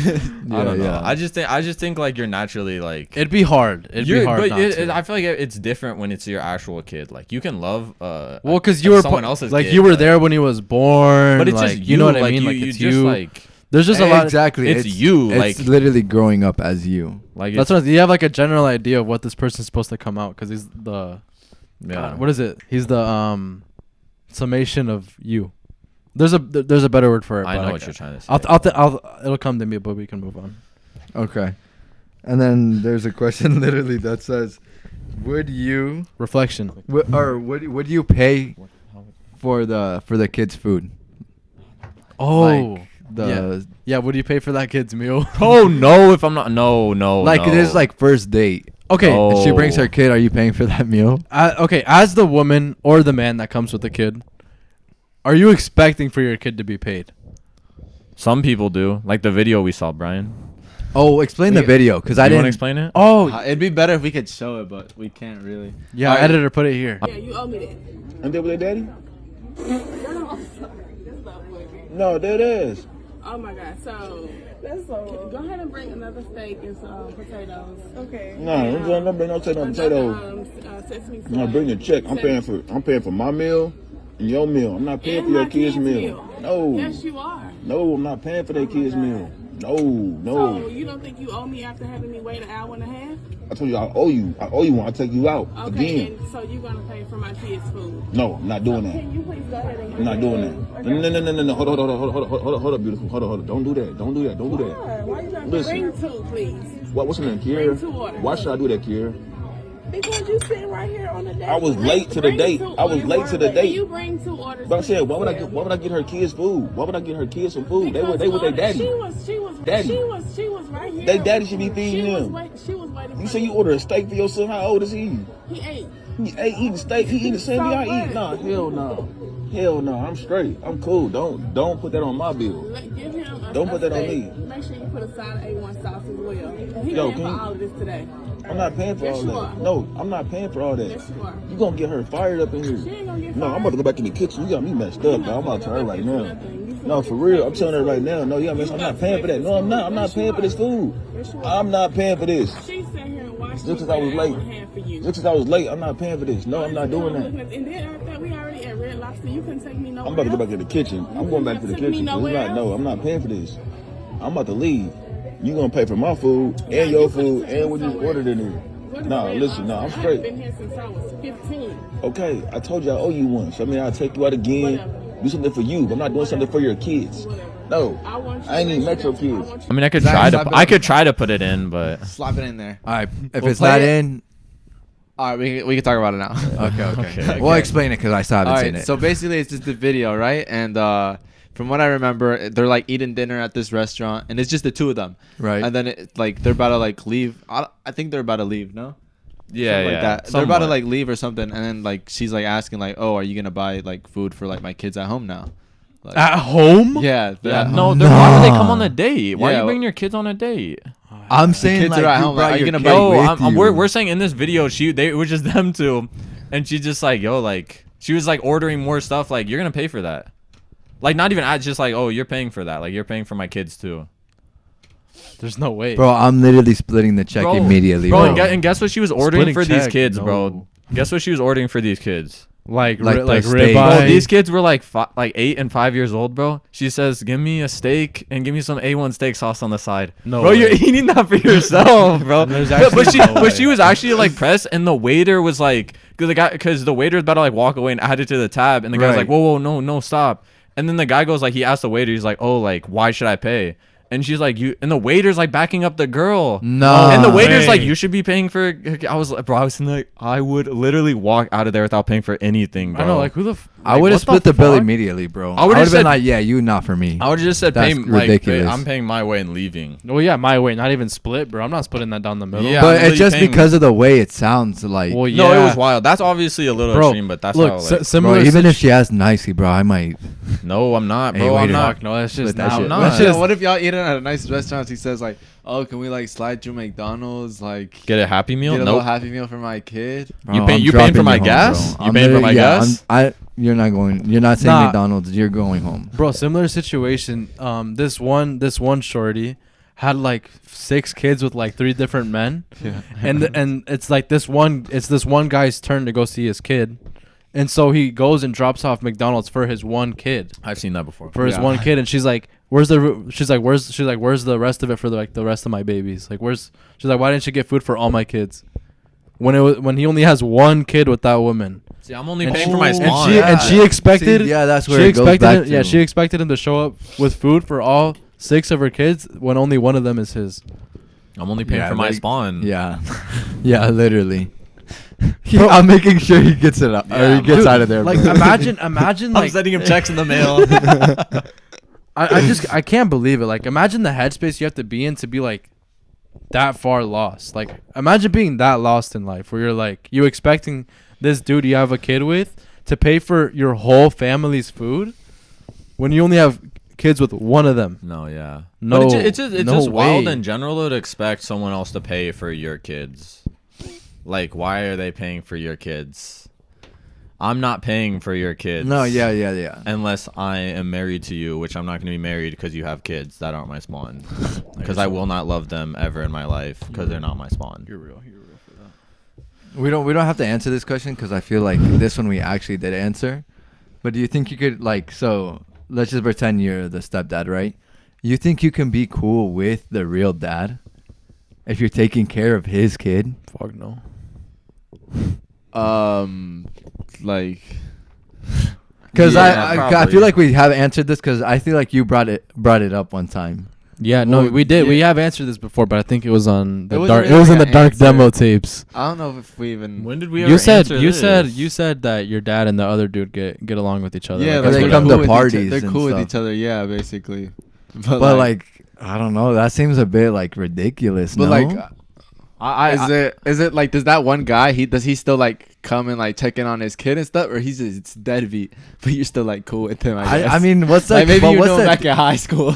I don't know. yeah. I just think like you're naturally like. It'd be hard. It'd be You're, hard. but Not to. I feel like it's different when it's your actual kid. Like you can love. Well, because you were someone else's like kid, you were but- there when he was born. But it's like, just you know what I like, mean. You, Like you it's just you. like There's just a lot. Exactly. it's you, It's like- literally growing up as you. like That's it's, what you have like a general idea of what this person's supposed to come out because he's the. yeah. What is it? He's the summation of you. There's a better word for it. I but know what you're trying to say. It'll come to me, but we can move on. Okay. And then there's a question literally that says, would you Reflection. would you pay for the kids' food? Oh, Like the yeah. Would you pay for that kid's meal? Oh no! If I'm not, no. like no. it is like first date. Okay. Oh. If she brings her kid, are you paying for that meal? Okay. As the woman or the man that comes with the kid, are you expecting for your kid to be paid? Some people do, like the video we saw, Brian. Oh, explain the We- video because I You want didn't to explain it? Oh, It'd be better if we could show it, but we can't really. yeah, Alright. editor, put it here. Yeah, you owe me that. And they with their daddy? No, that is. Oh my God. So that's so. Go ahead and bring another steak and some potatoes. Okay. No, don't bring no potatoes. Sesame seed. No, bring the check. I'm paying for my meal and your meal. I'm not paying And for your my kids' kids' meal. No. Yes, you are. No, I'm not paying for their kids' meal. No, So no. you don't think you owe me after having me wait an hour and a half? I told you I owe you. I owe you one. I'll take you out Okay. again. And so you're gonna pay for my kids' food. No, I'm not doing that. Can you please go ahead and? I'm not doing that. No. Hold up, beautiful. Hold up. Don't do that. Don't do that. Why you not Listen. bring two, please? What's her name, Bring Kiera? 2 orders. Why should I do that, Kiera? Because you sitting right here on the date. I was late to the Bring date. 2 I was orders. late to the Can date. you bring 2 orders? But I said, why would I please? get her kids food? Why would I get her kids some food? They Because with their daddy. She was right here. They daddy should be feeding She them. she was waiting. You for say you order a steak for your son. How old is he? He ate. He ate eating steak. He eating the same So thing I what? eat. Nah, hell no. Hell no. I'm straight. I'm cool. Don't put that on my bill. Give him Don't put that on steak. me. Make sure you put a side of A1 sauce as well. He Yo, paying can for you- all of this today. I'm not paying for Yes, all you that. are. No, I'm not paying for all that. Yes, you are. You gonna get her fired up in here. She ain't gonna get No, I'm about to go back in the kitchen. You got me messed up, bro. I'm about to tell her right now. No, for real. I'm telling her right now. No, I'm not paying for that. No, I'm not. I'm not paying for this food. Yes, you are. I'm not paying for this. She sat here and watched Just me because I was wait an late. hour and a half for you. Just because I was late, I'm not paying for this. No, I'm not doing that. And then after that, we already at Red Lobster. You couldn't take me nowhere. I'm about to go else? back to the kitchen. I'm going back to the Take me kitchen. It's nowhere not, no, else? I'm not paying for this. I'm about to leave. You gonna pay for my food and your you could've food took me and what you somewhere ordered in else. here. Go to No, Red listen, no, I'm Lobster. straight. I've been here since I was 15. Okay, I told you I owe you one. So I mean, I'll take you out again. Whatever. Do something for you. But I'm not doing something for your kids. Whatever. No, I want you I ain't to even make met your sure that- kids. want you- I mean, Zach, I could try to put it in, but Slap it in there. All right, if We'll it's play not it. in, All right, we can talk about it now. okay. We'll explain it because I still haven't All seen right, it. so basically it's just the video, right? And from what I remember, they're like eating dinner at this restaurant, and it's just the two of them. Right. And then like they're about to like leave. I think they're about to leave. No. yeah, Something yeah. like that. They're about to somewhat. like leave or something, and then like she's like asking like, "Oh, are you gonna buy like food for like my kids at home now?" Like, At home? yeah, Yeah, that- no, why would they come on Nah. a date? Why are Yeah, you bringing your kids on a date? I'm saying kids like are at you home, brought like, are you your gonna kid buy- No, with you. we're saying in this video, it was just them two, and she just like, yo, like she was like ordering more stuff. Like you're gonna pay for that. Like not even just like, oh, you're paying for that. Like you're paying for my kids too. There's no way. Bro, I'm literally splitting the check immediately, bro. bro. And guess what she was ordering Splitting for these check, kids, no. bro? Guess what she was ordering for these kids? Like Like like the steak. Bro, ribeye. these kids were like 8 and 5 years old, bro. She says, "Give me a steak and give me some A1 steak sauce on the side." No bro, way. you're eating that for yourself, bro. There's But actually no way. she was actually like pressed, and the waiter was like, because the waiter was about to like walk away and add it to the tab, and the guy's Right. like, "Whoa, no, stop!" And then the guy goes like, he asked the waiter, he's like, "Oh, like why should I pay?" And she's like, "You," and the waiter's like backing up the girl. No. And the waiter's like, way. "You should be paying for." I was like, bro, I was like, I would literally walk out of there without paying for anything, bro. I know, like who the? I would have what split the bill fuck? immediately, bro. I I would've would have been said- like, yeah, you not for me. I would have just said, That's pay, like, ridiculous. I'm paying my way and leaving. Well, yeah, my way, not even split, bro. I'm not splitting that down the middle. Yeah. but I'm it's literally just paying- because of the way it sounds like. Well, yeah. No, it was wild. That's obviously a little Bro, extreme, but that's look, how. Like, similar. bro, even if she asked nicely, bro, I might. no, I'm not, Hey, bro. I'm waiter. not. Fuck, no, that's just Split that now. shit. No, That's Yeah, just what if y'all eating at a nice restaurant? He says like, "Oh, can we like slide through McDonald's? Like Get a Happy Meal? get a little Nope. Happy Meal for my kid?" Bro, You I'm paying for dropping my you home, gas? bro. You I'm paying for my literally- yeah, gas? You're not going. You're not saying Nah. McDonald's. You're going home. Bro, similar situation. This one shorty had like 6 kids with like 3 different men. Yeah. And it's like this one guy's turn to go see his kid. And so he goes and drops off McDonald's for his one kid. I've seen that before. For his Yeah. one kid, and she's like, "Where's the rest of it for the rest of my babies? Like she's like, why didn't you get food for all my kids? When he only has one kid with that woman. See, I'm only And paying she- for my and spawn. she- and she expected- See, yeah, that's where She it goes expected back him, yeah, to. she expected him to show up with food for all 6 of her kids when only one of them is his. I'm only paying Yeah, for my like- spawn. Yeah, yeah, literally. I'm making sure he gets it out, or Yeah, he gets Dude, out of there. Like bro. imagine I'm like sending him checks in the mail. I can't believe it. Like imagine the headspace you have to be in to be like that far lost. Like imagine being that lost in life where you're like you expecting this dude you have a kid with to pay for your whole family's food when you only have kids with one of them. No, yeah. No, But it's no just wild way. in general though, to expect someone else to pay for your kids. Like, why are they paying for your kids? I'm not paying for your kids. No, yeah. Unless I am married to you, which I'm not going to be married because you have kids that aren't my spawn. Because I will not love them ever in my life because they're not my spawn. You're real for that. We don't have to answer this question because I feel like this one we actually did answer. But do you think you could so let's just pretend you're the stepdad, right? You think you can be cool with the real dad if you're taking care of his kid? Fuck no. Like, Because Yeah, I feel like we have answered this because I feel like you brought it up one time. Yeah, no, Well, we did. yeah. We have answered this before, but I think it was on the It wasn't dark. really It was in like the an dark answer. demo tapes. I don't know if we even. When did we ever You said answer you said this? you said that your dad and the other dude get along with each other. Yeah, Like, like, they they're come cool to with parties They're and cool with stuff. each other. Yeah, basically. But like I don't know. That seems a bit like ridiculous. But no? like, is it like, does that one guy does he still like come and like check in on his kid and stuff, or he's just it's deadbeat, but you're still like cool with him? I guess. I mean, what's that? like maybe but you what's know that? back in high school.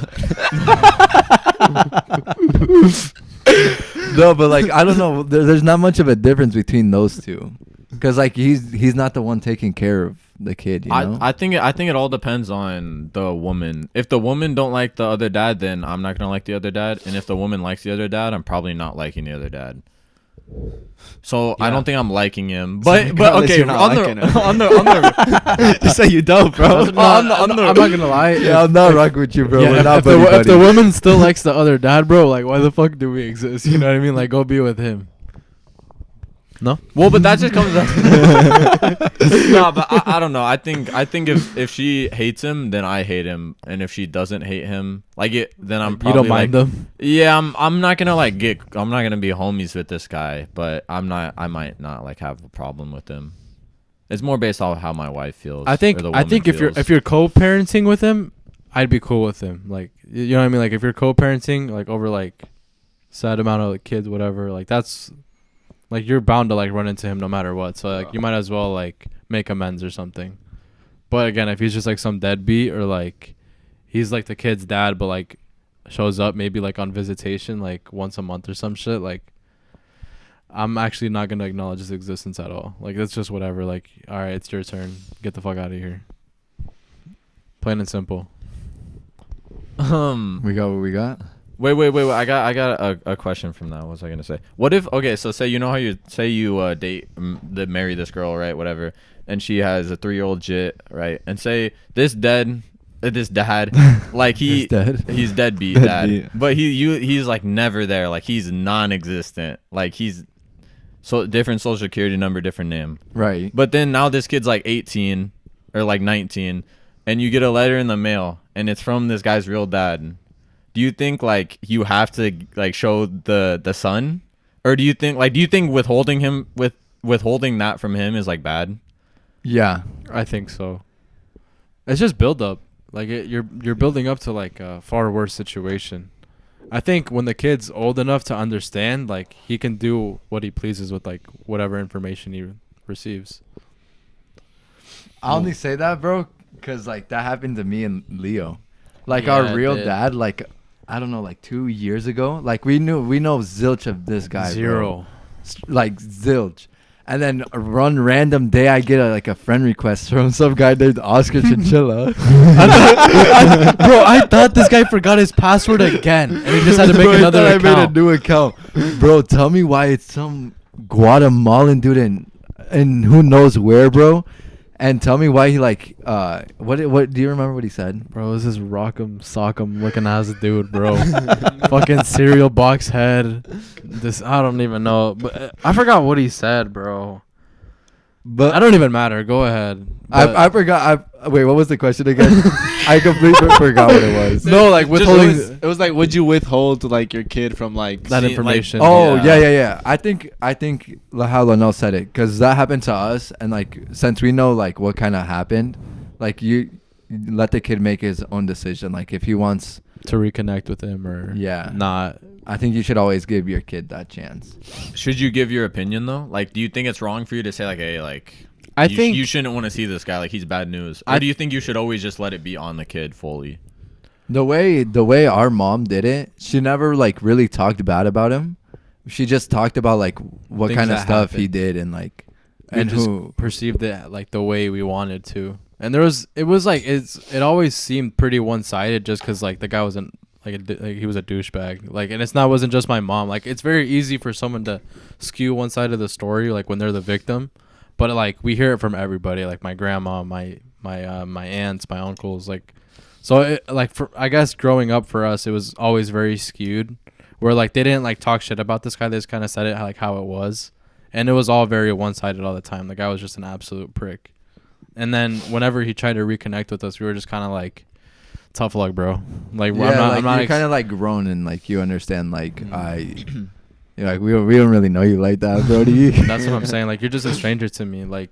No, but like I don't know. There's not much of a difference between those two, because like he's not the one taking care of the kid. You know? I think it all depends on the woman. If the woman don't like the other dad, then I'm not gonna like the other dad. And if the woman likes the other dad, I'm probably not liking the other dad. So I don't think I'm liking him. But Regardless, okay, you're not on the, liking him. on the Just say you don't, bro. I'm not gonna lie. yeah, I'm not rocking with you, bro. Yeah, We're not if buddy the buddies. woman still likes the other dad, bro, like why the fuck do we exist? You know what I mean? Like go be with him. No. well, but that just comes up. No, but I don't know. I think if she hates him, then I hate him, and if she doesn't hate him, then I'm You probably don't mind like, them. yeah, I'm not gonna I'm not gonna be homies with this guy, but I might not like have a problem with him. It's more based on how my wife feels. I think or the I woman think if feels. you're co-parenting with him, I'd be cool with him. Like you know what I mean? Like if you're co-parenting, like over like set amount of kids, whatever, like that's like you're bound to like run into him no matter what. So like you might as well like make amends or something. But again, if he's just like some deadbeat or like he's like the kid's dad, but like shows up maybe like on visitation like once a month or some shit, like I'm actually not gonna acknowledge his existence at all. Like it's just whatever. Like all right, it's your turn. Get the fuck out of here. Plain and simple. We got what we got. Wait. I got a question from that. What was I gonna say? What if so say you know how you say you marry this girl, right? Whatever, and she has a 3-year-old jit, right? And say this dad, like He's dead. he's deadbeat dad, Deadbeat. but he's like never there, like he's non-existent, like he's so different social security number, different name, Right. but then now this kid's like 18 or like 19, and you get a letter in the mail, and it's from this guy's real dad. Do you think like you have to like show the son, or do you think withholding that from him is like bad? Yeah. I think so. It's just build up. Like you're building up to like a far worse situation. I think when the kid's old enough to understand, like he can do what he pleases with like whatever information he receives. I only say that, bro, because like that happened to me and Leo. Like Yeah, our it real did. dad, like I don't know, like 2 years ago. Like we know zilch of this guy. Bro. Zero. Like zilch. And then one random day, I get a friend request from some guy named Oscar Chinchilla. Bro, I thought this guy forgot his password again, and he just had to make Bro, he another thought I made a account. new account. Bro, tell me why it's some Guatemalan dude in who knows where, bro. And tell me why he like what do you remember what he said? Bro, this is rock'em sock'em looking ass dude, bro. Fucking cereal box head. This I don't even know, but I forgot what he said, bro. But I don't even matter. Go ahead. I forgot. Wait, what was the question again? I completely forgot what it was. No, like withholding It was like, would you withhold like your kid from like that See, information. Oh Yeah. yeah. I think how Lanel said it, because that happened to us, and like since we know like what kind of happened, like you let the kid make his own decision. Like if he wants, to reconnect with him or Yeah. not. I think you should always give your kid that chance. Should you give your opinion though? Like, do you think it's wrong for you to say like, hey, like, I you shouldn't want to see this guy, like he's bad news, or do you think you should always just let it be on the kid fully? The way our mom did it, she never like really talked bad about him. She just talked about like what Things kind of that stuff he happened. did and like We and just who. perceived it like the way we wanted to. And it was like it always seemed pretty one sided just because like the guy wasn't like he was a douchebag. Like, and wasn't just my mom. Like, it's very easy for someone to skew one side of the story like when they're the victim, but like we hear it from everybody, like my grandma, my aunts, my uncles, like. So like for I guess growing up for us, it was always very skewed, where like they didn't like talk shit about this guy. They just kind of said it like how it was, and it was all very one sided all the time. The guy was just an absolute prick. And then whenever he tried to reconnect with us, we were just kind of like, tough luck, bro. Like Yeah, I'm not you're kind of like grown and like you understand like you're like we don't really know you like that, Brody. That's what I'm saying. Like, you're just a stranger to me. Like,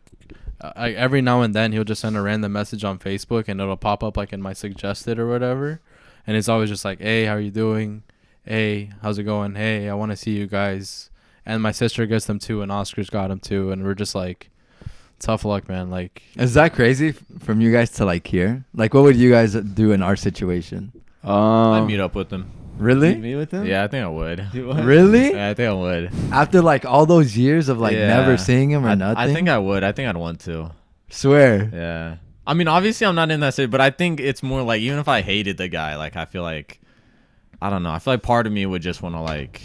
every now and then he'll just send a random message on Facebook and it'll pop up like in my suggested or whatever, and it's always just like, hey, how are you doing? Hey, how's it going? Hey, I want to see you guys. And my sister gets them too, and Oscar's got them too, and we're just like, tough luck, man. Like, Is that crazy from you guys to like hear? Like, what would you guys do in our situation? I'd meet up with them. Really? Me with him? Yeah, I think I would. Really? Yeah, I think I would. After like all those years of like Yeah. never seeing him or I nothing? think I would. I think I'd want to. Swear. Yeah. I mean, obviously, I'm not in that state, but I think it's more like, even if I hated the guy, like, I feel like, I don't know. I feel like part of me would just want to, like,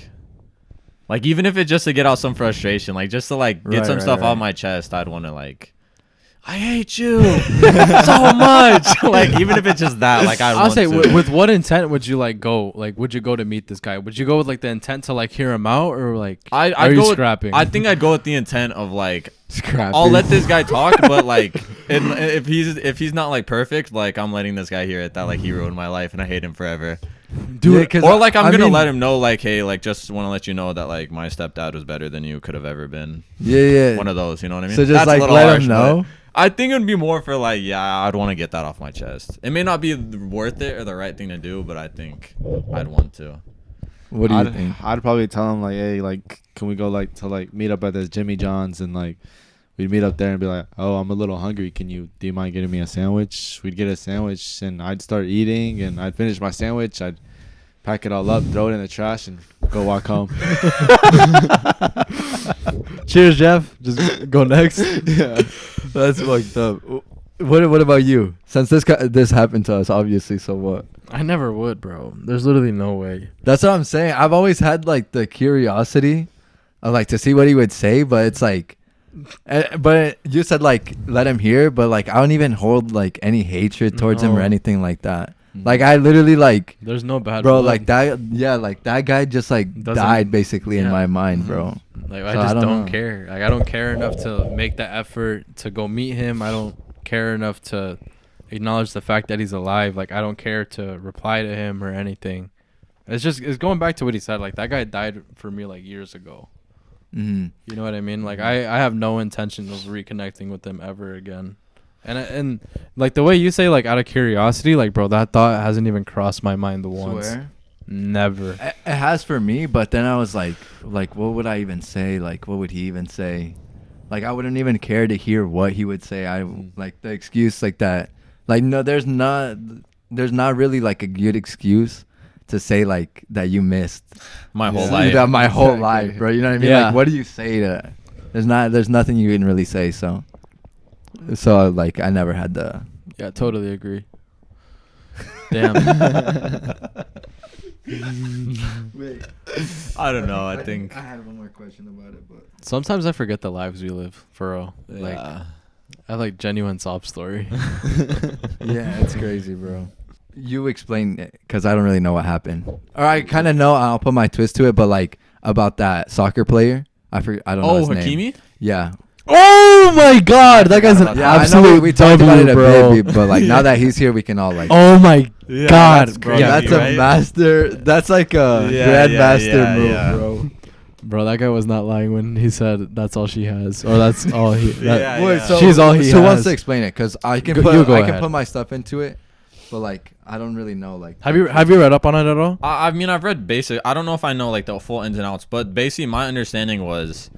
even if it's just to get out some frustration, like, just to, like, get some stuff off my chest, I'd want to, like, I hate you so much. Like, even if it's just that, like, I'll say, to. with what intent would you like go? Like, would you go to meet this guy? Would you go with like the intent to like hear him out, or like I'd are you go with- scrapping? I think I'd go with the intent of, like, Scrappy. I'll let this guy talk, but like, if he's not like perfect, like, I'm letting this guy hear it that like he ruined my life and I hate him forever. Dude, 'cause Or like, I'm I gonna mean- let him know, like, hey, like, just want to let you know that like my stepdad was better than you could have ever been. Yeah. One of those, you know what I mean? So just That's a like little let harsh, him but know. I think it'd be more for like, yeah, I'd want to get that off my chest. It may not be worth it or the right thing to do, but I think I'd want to. What do you think? I'd probably tell him like, hey, like, can we go like to like meet up at this Jimmy John's, and like we'd meet up there and be like, oh, I'm a little hungry. Do you mind getting me a sandwich? We'd get a sandwich and I'd start eating, and I'd finish my sandwich. I'd pack it all up, throw it in the trash, and go walk home. Cheers, Jeff. Just go next. Yeah. That's fucked up. What about you? Since this happened to us, obviously. So what? I never would, bro. There's literally no way. That's what I'm saying. I've always had like the curiosity, of like to see what he would say, but it's like, but you said like let him hear, but like I don't even hold like any hatred towards him or No. anything like that. Like I literally like, There's no bad bro, blood. like that. Yeah, like that guy just like Doesn't- died basically in yeah. my mind, bro. Like, So I just I don't don't know. care. Like, I don't care enough to make the effort to go meet him. I don't care enough to acknowledge the fact that he's alive. Like, I don't care to reply to him or anything. It's going back to what he said. Like, that guy died for me like years ago. Mm-hmm. You know what I mean? Like, I have no intention of reconnecting with him ever again. And like the way you say, like, out of curiosity, like, bro, that thought hasn't even crossed my mind once. Swear. Never. It has for me, but then I was like, what would I even say? Like, what would he even say? Like, I wouldn't even care to hear what he would say. I like the excuse like that. Like, no, there's not really like a good excuse to say like that you missed My whole Yeah, life. that my whole Exactly. life, bro. You know what I mean? Yeah. Like, what do you say to that? There's nothing you can really say. So like, I never had the. Yeah, totally agree. Damn. I don't know. I think. had one more question about it, but Sometimes I forget the lives we live, for real. Like, Yeah. I like genuine sob story. yeah, it's crazy, bro. You explain it, because I don't really know what happened. Or I kind of know. I'll put my twist to it, but like about that soccer player, I don't know Oh, his name. Hakimi? Yeah. Oh my God, that guy's an Yeah, I know absolute we talked about it a W, bit, but like now that he's here, we can all like. Oh my God, that's Bro, crazy, that's a right? master. That's like a Yeah, grandmaster move, yeah. bro. bro, that guy was not lying when he said that's all she has, or that's all he. Yeah, Wait, yeah. so She's all he so wants has. to explain it, because I can Go- put you go I can ahead. put my stuff into it, but like I don't really know like. Have you read up on it at all? I mean, I've read basic. I don't know if I know like the full ins and outs, but basically my understanding was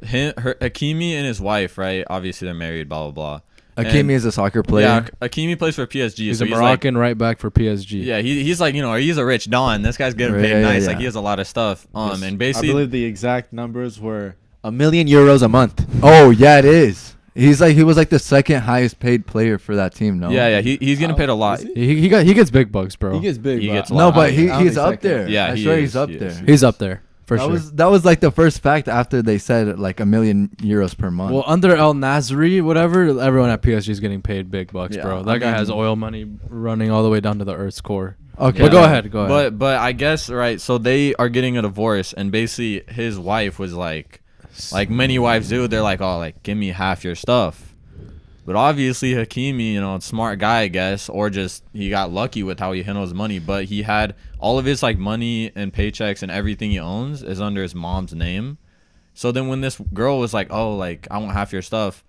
Hakimi and his wife, right? Obviously they're married, blah blah blah. Akimi is a soccer player. Yeah, Akimi plays for PSG. He's so a Moroccan right back for PSG. Yeah, he's like, he's a rich don. This guy's getting paid nice. Like he has a lot of stuff. And basically, I believe the exact numbers were €1,000,000 a month. Oh yeah, it is. He was like the second highest paid player for that team. No. Yeah. He's getting paid a lot. He gets big bucks, bro. He gets big. He gets a No, lot. but I don't he's think up second. there. Yeah, I he swear is, he's up he there. is. He's up there for sure. That was like the first fact after they said like €1,000,000 per month. Well, under El Nasri, whatever, everyone at PSG is getting paid big bucks, Yeah, bro. That guy has oil money running all the way down to the Earth's core. okay, But go ahead. But I guess right. So they are getting a divorce, and basically his wife was like many wives do. They're like, oh, like give me half your stuff. But obviously Hakimi, smart guy, I guess, or just he got lucky with how he handles money. But he had all of his like money and paychecks and everything he owns is under his mom's name. So then when this girl was like, oh, like I want half your stuff,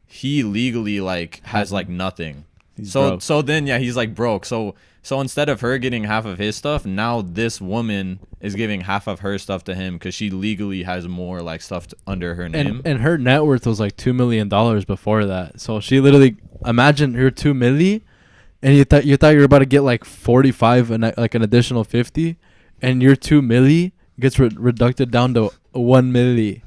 he legally like has like nothing. So then he's like broke. So instead of her getting half of his stuff, now this woman is giving half of her stuff to him because she legally has more like stuff under her name. And her net worth was like $2 million before that. So she literally, imagine her $2 million, and you thought you were about to get like 45 and like an additional 50, and your $2 million gets reduced down to $1 million.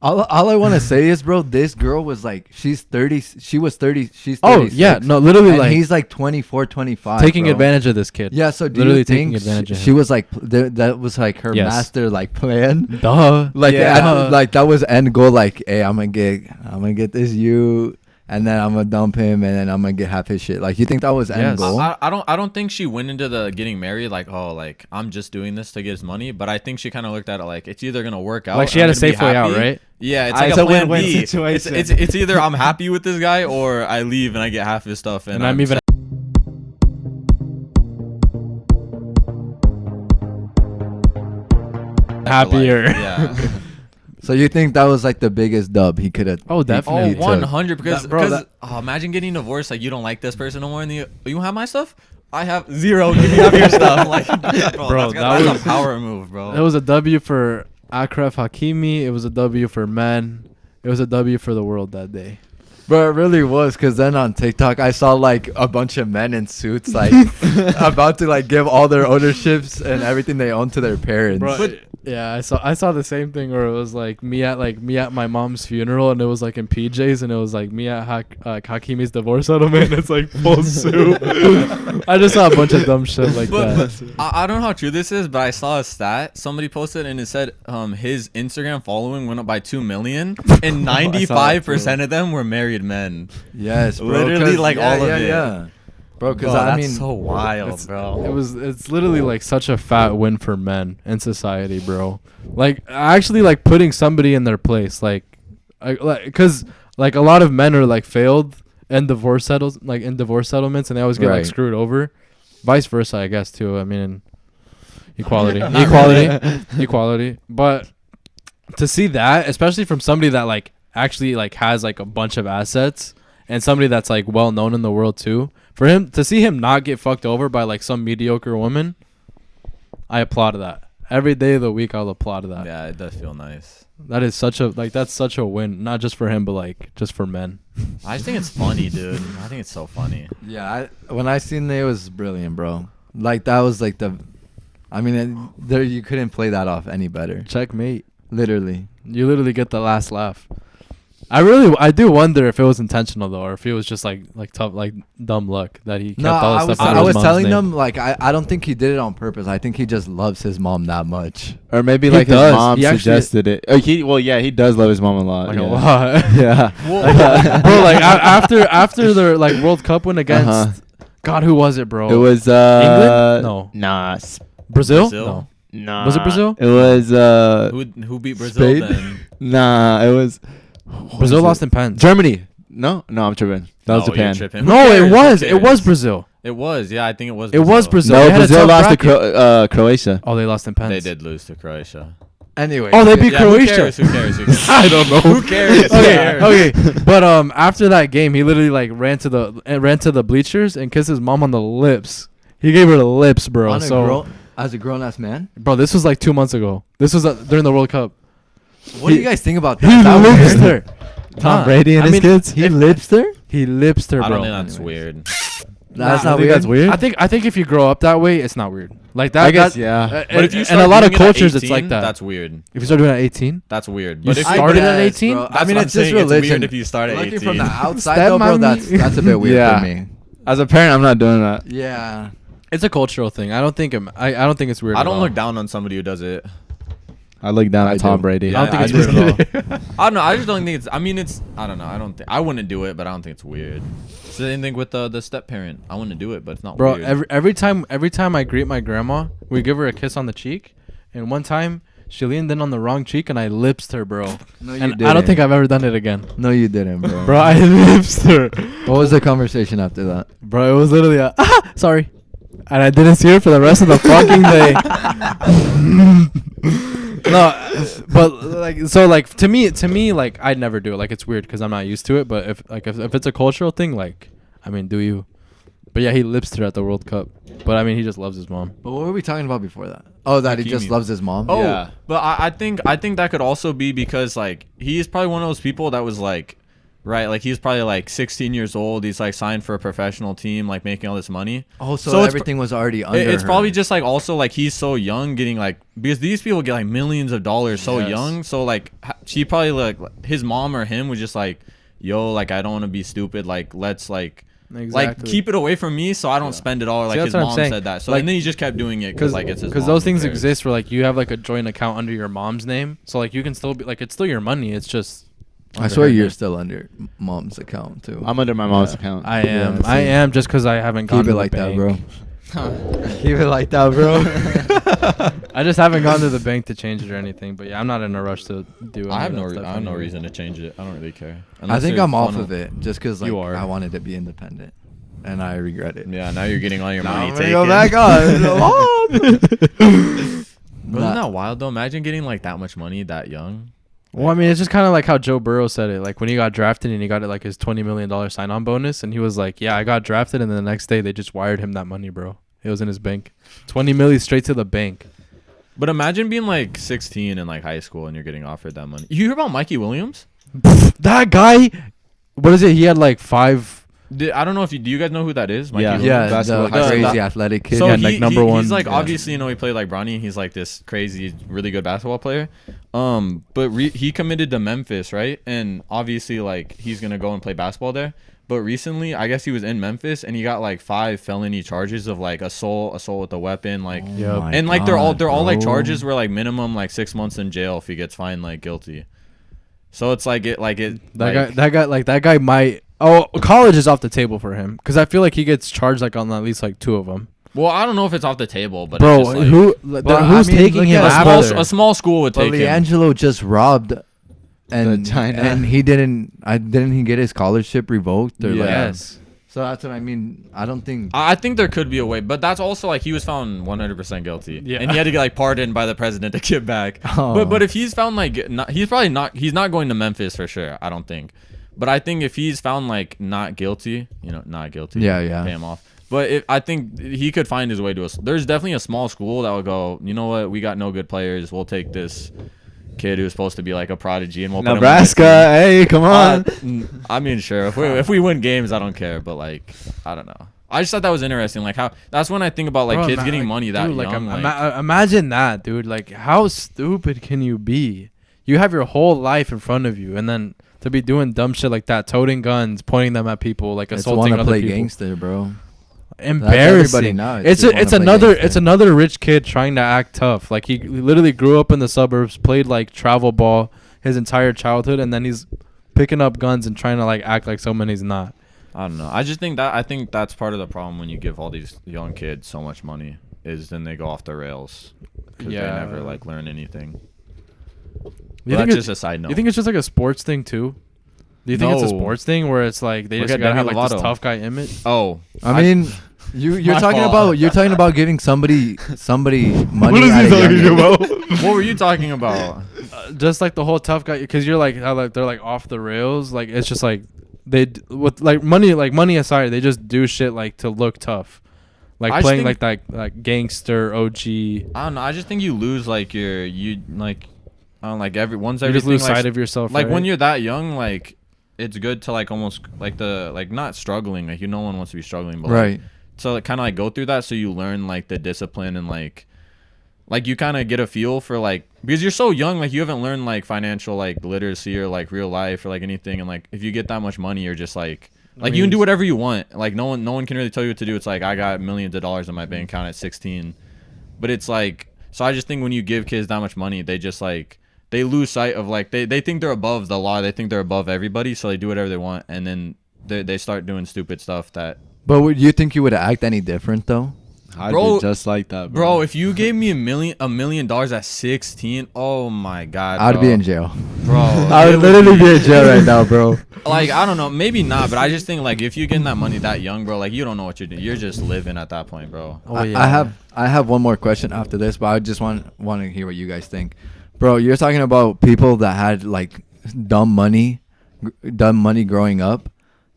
All I want to say is, bro, this girl was like, she's 30. She was 30. She's 36. Oh yeah, no, literally and like he's like 24, 25. taking bro. advantage of this kid. Yeah, so do literally you taking think advantage of she him. was like that was like her Yes. master like plan? Duh. Like Yeah. like that was end goal. Like, hey, I'm gonna get this you, and then I'm gonna dump him, and then I'm gonna get half his shit. Like, you think that was end Yes. goal? I don't think she went into the getting married like, oh, like I'm just doing this to get his money. But I think she kind of looked at it like it's either gonna work out. Like she or had I'm a gonna be safe way out, happy. right? Yeah, it's Ah, like it's a a plan win-win B. situation. It's either I'm happy with this guy or I leave and I get half his stuff And I'm even happier. Yeah. So you think that was like the biggest dub he could have? Oh, definitely. Oh, 100 because Bro, imagine getting divorced, like you don't like this person no more, and you have my stuff. I have zero. Give me half your stuff. Like, Bro, that's that a power move, bro. It was a W for Akraf Hakimi. It was a W for men. It was a W for the world that day. Bro, it really was, because then on TikTok I saw like a bunch of men in suits like about to like give all their ownerships and everything they own to their parents. Bro, yeah, I saw the same thing where it was like me at my mom's funeral, and it was like in PJs, and it was like me at Hakimi's divorce settlement. It's like full suit. I just saw a bunch of dumb shit like that. I don't know how true this is, but I saw a stat somebody posted, and it said his Instagram following went up by 2 million, and 95% of them were married men. Yes, bro. Literally, 'cause- like, all of it. Yeah. Bro, because Bro, I that's mean, so wild, bro. It's literally like such a fat win for men in society, bro. Like actually like putting somebody in their place, like because like a lot of men are like failed in divorce settlements, and they always get like Right. screwed over. Vice versa, I guess too. I mean, equality. But to see that, especially from somebody that like actually like has like a bunch of assets, and somebody that's like well known in the world too, for him to see him not get fucked over by like some mediocre woman, I applaud that. Every day of the week I'll applaud that. Yeah, it does feel nice. That is that's such a win, not just for him but like just for men. I just think it's funny, dude. I think it's so funny. yeah, when I seen it was brilliant, bro. Like that was like there you couldn't play that off any better. Checkmate. Literally. You literally get the last laugh. I do wonder if it was intentional though, or if it was just like tough, like dumb luck that he kept No, all this stuff. I under his was mom's telling name. them like I don't think he did it on purpose. I think he just loves his mom that much. Or maybe He like his does. mom He actually- suggested it. He does love his mom a lot. Like yeah. a lot. Yeah. Bro, like after their like World Cup win against God, who was it, bro? It was England? No. Nah. Brazil? Brazil? No. Nah. Was it Brazil? It was Who beat Brazil Spain? then? nah, it was Brazil lost in pens. Germany. No, I'm tripping. That was No, you're Japan. tripping. Who No, cares? it Who was cares? Brazil. It was, yeah, I think it was. It was Brazil. No, They had a Brazil tough lost to bracket. Croatia. Oh, they lost in pens. They did lose to Croatia. Anyway. Oh, they beat Yeah, Croatia. Who cares? Who cares? I don't know. Who cares? Who Okay, cares? okay. But after that game, he literally like ran to the bleachers and kissed his mom on the lips. He gave her the lips, bro. As a grown ass man. Bro, this was like 2 months ago. This was during the World Cup. What do you guys think about that? He That was lips weird. her. Tom Nah, Brady and I his mean, kids. He lips her? He lips her, I bro. don't think that's Anyways. weird. That's Nah, not I think weird. That's weird. I think if you grow up that way, it's not weird. Like that. I guess, that, yeah. But if you and start a lot of doing it at cultures, it's 18, like that. That's weird. If you start doing it at 18, That's weird. You But if start- you started at 18? bro. That's I mean, what I'm it's just saying. It's religion. weird if you start at Looking 18. from the outside, Step though, bro, mommy. that's a bit weird Yeah. for me. As a parent, I'm not doing that. Yeah. it's a cultural thing. I don't think I don't think it's weird. I at don't all. look down on somebody who does it. I look down I at Tom do. Brady. I don't think I it's just weird at all. I don't know. I just don't think it's. I mean, it's. I don't know. I don't think. I wouldn't do it, but I don't think it's weird. It's the same thing with the step parent. I wouldn't do it, but it's not Bro, weird. every time I greet my grandma, we give her a kiss on the cheek, and one time she leaned in on the wrong cheek and I lipsed her, bro. No, you And didn't. I don't think I've ever done it again. No, you didn't, bro. Bro, I lipsed her. What was the conversation after that? Bro, it was literally a sorry. And I didn't see her for the rest of the fucking day. No, but like to me like I'd never do it. Like it's weird because I'm not used to it. But if it's a cultural thing, like I mean, do you? But yeah, he lipsed her at the World Cup. But I mean, he just loves his mom. But what were we talking about before that? Oh, that he just Hakimi. loves his mom. Oh, Yeah. but I think that could also be because like he's probably one of those people that was like, right, like he's probably like 16 years old. He's like signed for a professional team, like making all this money. Oh, so, it's everything was already under It's her. probably just like also like he's so young, getting like because these people get like millions of dollars so Yes. young. So like she probably like his mom or him was just like, yo, like I don't want to be stupid. Like let's like keep it away from me so I don't spend it all. Like See, his that's what I'm mom saying. said that. So Like- and then he just kept doing it because like it's his. Because mom, those who things cares? exist where like you have like a joint account under your mom's name, so like you can still be like it's still your money. It's just. I under swear her you're name. still under mom's account too. I'm under my mom's account. I am. Yeah, I see. am just because I haven't gone Keep to it the like that, bro. bank. Keep it like that, bro. I just haven't gone to the bank to change it or anything. But yeah, I'm not in a rush to do it. I have no reason to change it. I don't really care. I Unless think there's I'm off fun of it just because like You are. I wanted to be independent, and I regret it. Yeah, now you're getting all your Now money I'm taken. gonna go back on. But isn't that wild though? Imagine getting like that much money that young. Well, I mean, it's just kind of like how Joe Burrow said it. Like when he got drafted and he got it like his $20 million sign-on bonus, and he was like, "Yeah, I got drafted," and then the next day they just wired him that money, bro. It was in his bank, 20 million straight to the bank. But imagine being like 16 in like high school and you're getting offered that money. You hear about Mikey Williams? That guy, what is it? He had like 5. I don't know if do you guys know who that is? Mikey Yeah. Williams? Yeah, Basketball the high school. crazy athletic kid. So Yeah, like number one. He's like Yeah. obviously he played like Bronny. And he's like this crazy, really good basketball player. But he committed to Memphis, right? And obviously like he's gonna go and play basketball there. But recently, I guess he was in Memphis and he got like 5 felony charges of like assault with a weapon, like Yep. my and like they're all like bro. charges where like minimum like 6 months in jail if he gets fined like guilty. So it's like That guy might. Oh, college is off the table for him because I feel like he gets charged like on at least like 2 of them. Well, I don't know if it's off the table, but Bro, it's just, like, who's I mean, taking look him at after? a small school would But take him. Leangelo just robbed, and China. and he didn't. Didn't he get his scholarship revoked? Or Yes. Like, so that's what I mean. I don't think. I think there could be a way, but that's also like he was found 100% guilty, Yeah. and he had to get like pardoned by the president to get back. Oh. But if he's found like he's not going to Memphis for sure. I don't think, but I think if he's found like not guilty, not guilty. Yeah. Pay him off. But I think he could find his way to there's definitely a small school that would go, you know what, we got no good players. We'll take this kid who's supposed to be like a prodigy and we'll put him on the Nebraska, hey, come on. I mean, sure. If we win games, I don't care. But like, I don't know. I just thought that was interesting. Like how that's when I think about like Bro, kids getting money that dude, young. Imagine that, dude. Like, how stupid can you be? You have your whole life in front of you, and then to be doing dumb shit like that, toting guns, pointing them at people, like It's assaulting want to other play people. gangster, bro. Embarrassing. now. It's just wanna play it's gangster. another rich kid trying to act tough. Like he literally grew up in the suburbs, played like travel ball his entire childhood, and then he's picking up guns and trying to like act like someone he's not. I don't know. I think that's part of the problem when you give all these young kids so much money is then they go off the rails because Yeah. they never like learn anything. You But think that's it- just a side note. You think it's just like a sports thing too? Do you think it's a No. sports thing where it's like they Look just at gotta have Demi like this Lovato. tough guy image? Oh, I mean, you're My talking fault. about giving somebody money. What is at he a young talking age. about? what were you talking about? Just like the whole tough guy, because you're like how like they're like off the rails. Like it's just like with like money aside, they just do shit like to look tough, like I just playing think- like that like gangster OG. I don't know. I just think you lose like I don't like once You everything just lose like, sight of yourself. like right? when you're that young, like it's good to like almost like the like not struggling, like no one wants to be struggling, but Right. like, so like, kind of like go through that so you learn like the discipline and like you kind of get a feel for like, because you're so young, like you haven't learned like financial like literacy or like real life or like anything, and like if you get that much money, you're just like you can do whatever you want. Like no one can really tell you what to do. It's like I got millions of dollars in my bank account at 16, but it's like, so I just think when you give kids that much money, they just like they lose sight of like they think they're above the law, they think they're above everybody, so they do whatever they want, and then they start doing stupid stuff that. But would you think you would act any different though? I'd Bro, be just like that, Bro, if you gave me $1 million at 16, oh my god, I'd bro. be in jail. Bro, I it would literally be in jail right now, bro. Like I don't know, maybe not, but I just think like if you're getting that money that young, bro, like you don't know what you're doing. You're just living at that point, bro. Oh, I have one more question after this, but I just want to hear what you guys think, bro. You're talking about people that had like dumb money growing up,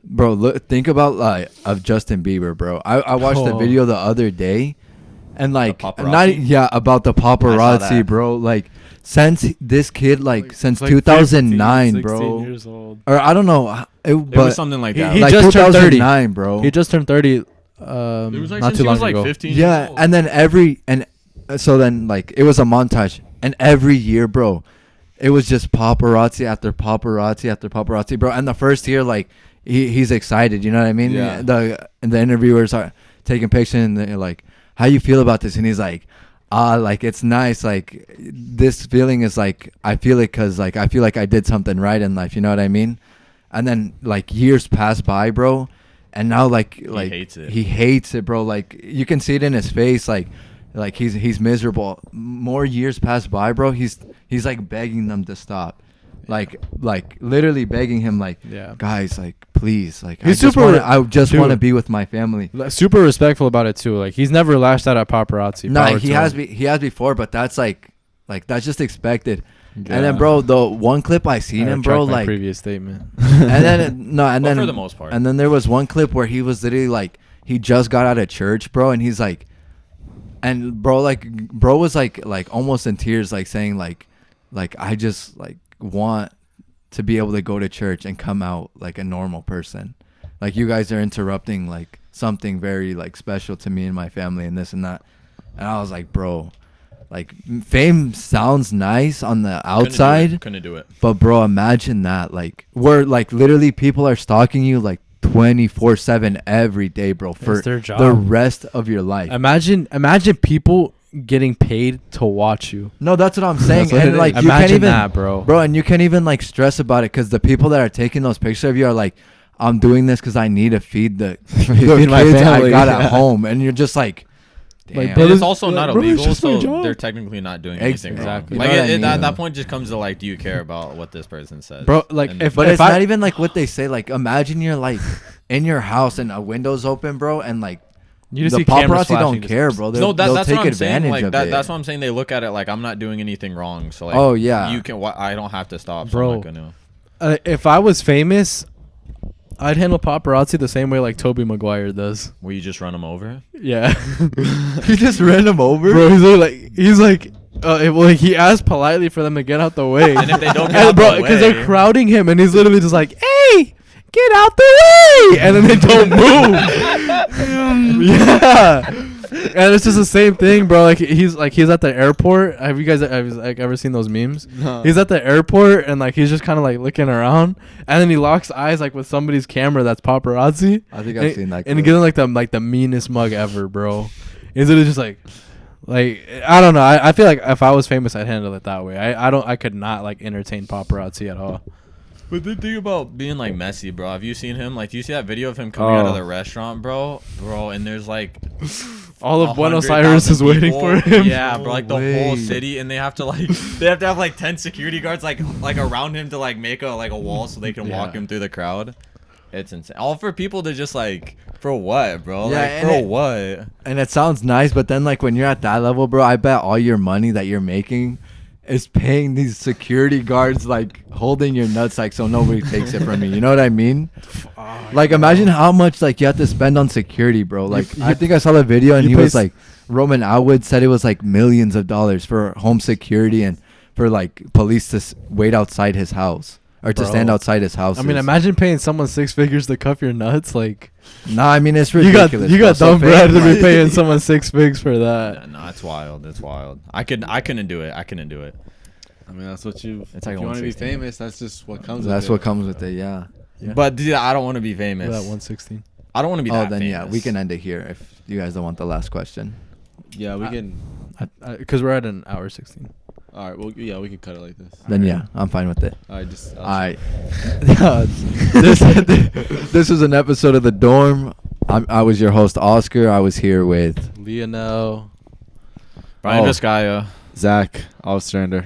bro. Look, think about like of Justin Bieber, bro. I watched the video the other day, and like about the paparazzi, bro. Like since this kid since 2009, 15, bro. years old. Or I don't know, It was something like that. He like just turned 2009, bro. He just turned 30. It was like not since too he long was like ago. 15 Yeah, years old. and then so then like it was a montage, and every year, bro, it was just paparazzi after paparazzi after paparazzi, bro. And the first year, like he's excited, you know what I mean? Yeah. The interviewers are taking pictures, and they're like, "How you feel about this?" And he's like, like it's nice, like this feeling is like I feel it because like I feel like I did something right in life, you know what I mean? And then like years pass by, bro, and now like he hates it, bro. Like you can see it in his face, like he's miserable. More years pass by, bro. He's like begging them to stop, like literally begging him, like, Yeah. guys, like please, like He's I just dude. want to be with my family. Super respectful about it too. Like he's never lashed out at paparazzi. No, Power he to has him. he has before, but that's like that's just expected. Yeah. And then, bro, the one clip I seen I him, retract bro, my like, previous statement. and then But for the most part. and then there was one clip where he was literally like, he just got out of church, bro, and he's like, and bro was like almost in tears, like saying like I just like want to be able to go to church and come out like a normal person. Like you guys are interrupting like something very like special to me and my family and this and that. And I was like, bro, like fame sounds nice on the outside, Couldn't do it. but bro, imagine that, like where like literally people are stalking you like 24/7 every day, bro, for their job. the rest of your life. Imagine people getting paid to watch you. No, that's what I'm saying. That's what And it like is. you can't Imagine even that, bro. and you can't even like stress about it because the people that are taking those pictures of you are like, I'm doing this because I need to feed the Feed my kids I family, got yeah. at home, and you're just like, damn. Like, And Brother- it's also not brother, it's illegal, just my so job. they're technically not doing anything Exactly. wrong. You Like know what I at mean? that point just comes to like, do you care about what this person says? Bro, like, And- if- But it's I- not even like what they say. Like, imagine you're like in your house and a window's open, bro, and like You just the see cameras paparazzi don't flashing, care, just- bro. no, They'll that's take what I'm saying. advantage Like of that, it. that's what I'm saying. They look at it like I'm not doing anything wrong. So like, Oh, yeah. you can. I don't have to stop. So Bro. I'm not gonna. If I was famous, I'd handle paparazzi the same way like Tobey Maguire does. Will you just run them over? Yeah. You just ran him over, Bro, he's like he asked politely for them to get out the way. And if they don't get And out bro, the because way, they're crowding him, and he's literally just like, "Hey, get out the way!" And then they don't move. Yeah. And it's just the same thing, bro. Like he's at the airport. Have you guys ever seen those memes? No. He's at the airport and like he's just kind of like looking around, and then he locks eyes like with somebody's camera that's paparazzi. I think And- I've seen that. And he clip. gives him like the meanest mug ever, bro. Is it just like I don't know. I feel like if I was famous, I'd handle it that way. I could not like entertain paparazzi at all. But the thing about being like messy, bro. Have you seen him? Like, do you see that video of him coming out of Oh. the restaurant, bro? And there's like All of Buenos 100,000 Aires is waiting for people. him. Yeah, bro. Like the whole way. city, and they have to have like 10 security guards like around him to like make a wall so they can walk Yeah. him through the crowd. It's insane. All for people to just like, for what, bro? Yeah, like and for it- what? And it sounds nice, but then like when you're at that level, bro, I bet all your money that you're making is paying these security guards like holding your nutsack so nobody takes it from you. You know what I mean? Like imagine how much like you have to spend on security, bro. Like I think I saw the video and you he was pay like Roman Atwood said it was like millions of dollars for home security and for like police to wait outside his house or to Bro. stand outside his house. I mean, imagine paying someone 6 figures to cuff your nuts. Like, Nah, I mean it's you got ridiculous. you got bro. So dumb bread to paying, be paying someone 6 figs for that. No, it's wild. It's wild. I couldn't do it. I couldn't do it. I mean, that's what you. It's like if you want to be 116. famous, that's just what comes. That's with what it. comes with it. Yeah. Yeah. But dude, I don't want to be That famous. 116. I don't want to be Oh, that then famous. yeah, we can end it here if you guys don't want the last question. Yeah, we can. Because we're at an hour 16. All right. Well, yeah, we can cut it like this. Then yeah, I'm fine with it. All right. Just. All right. this was an episode of The Dorm. I was your host, Oscar. I was here with Lionel. Brian Oh. Vizcaya. Zach Ostrander.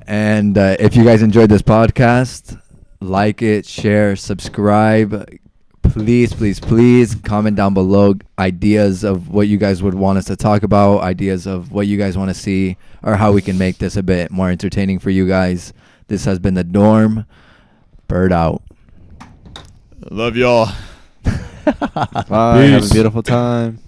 And if you guys enjoyed this podcast, like it, share, subscribe. Please, please, please comment down below ideas of what you guys would want us to talk about, ideas of what you guys want to see, or how we can make this a bit more entertaining for you guys. This has been The Dorm. Bird out. Love y'all. Bye. Have a beautiful time.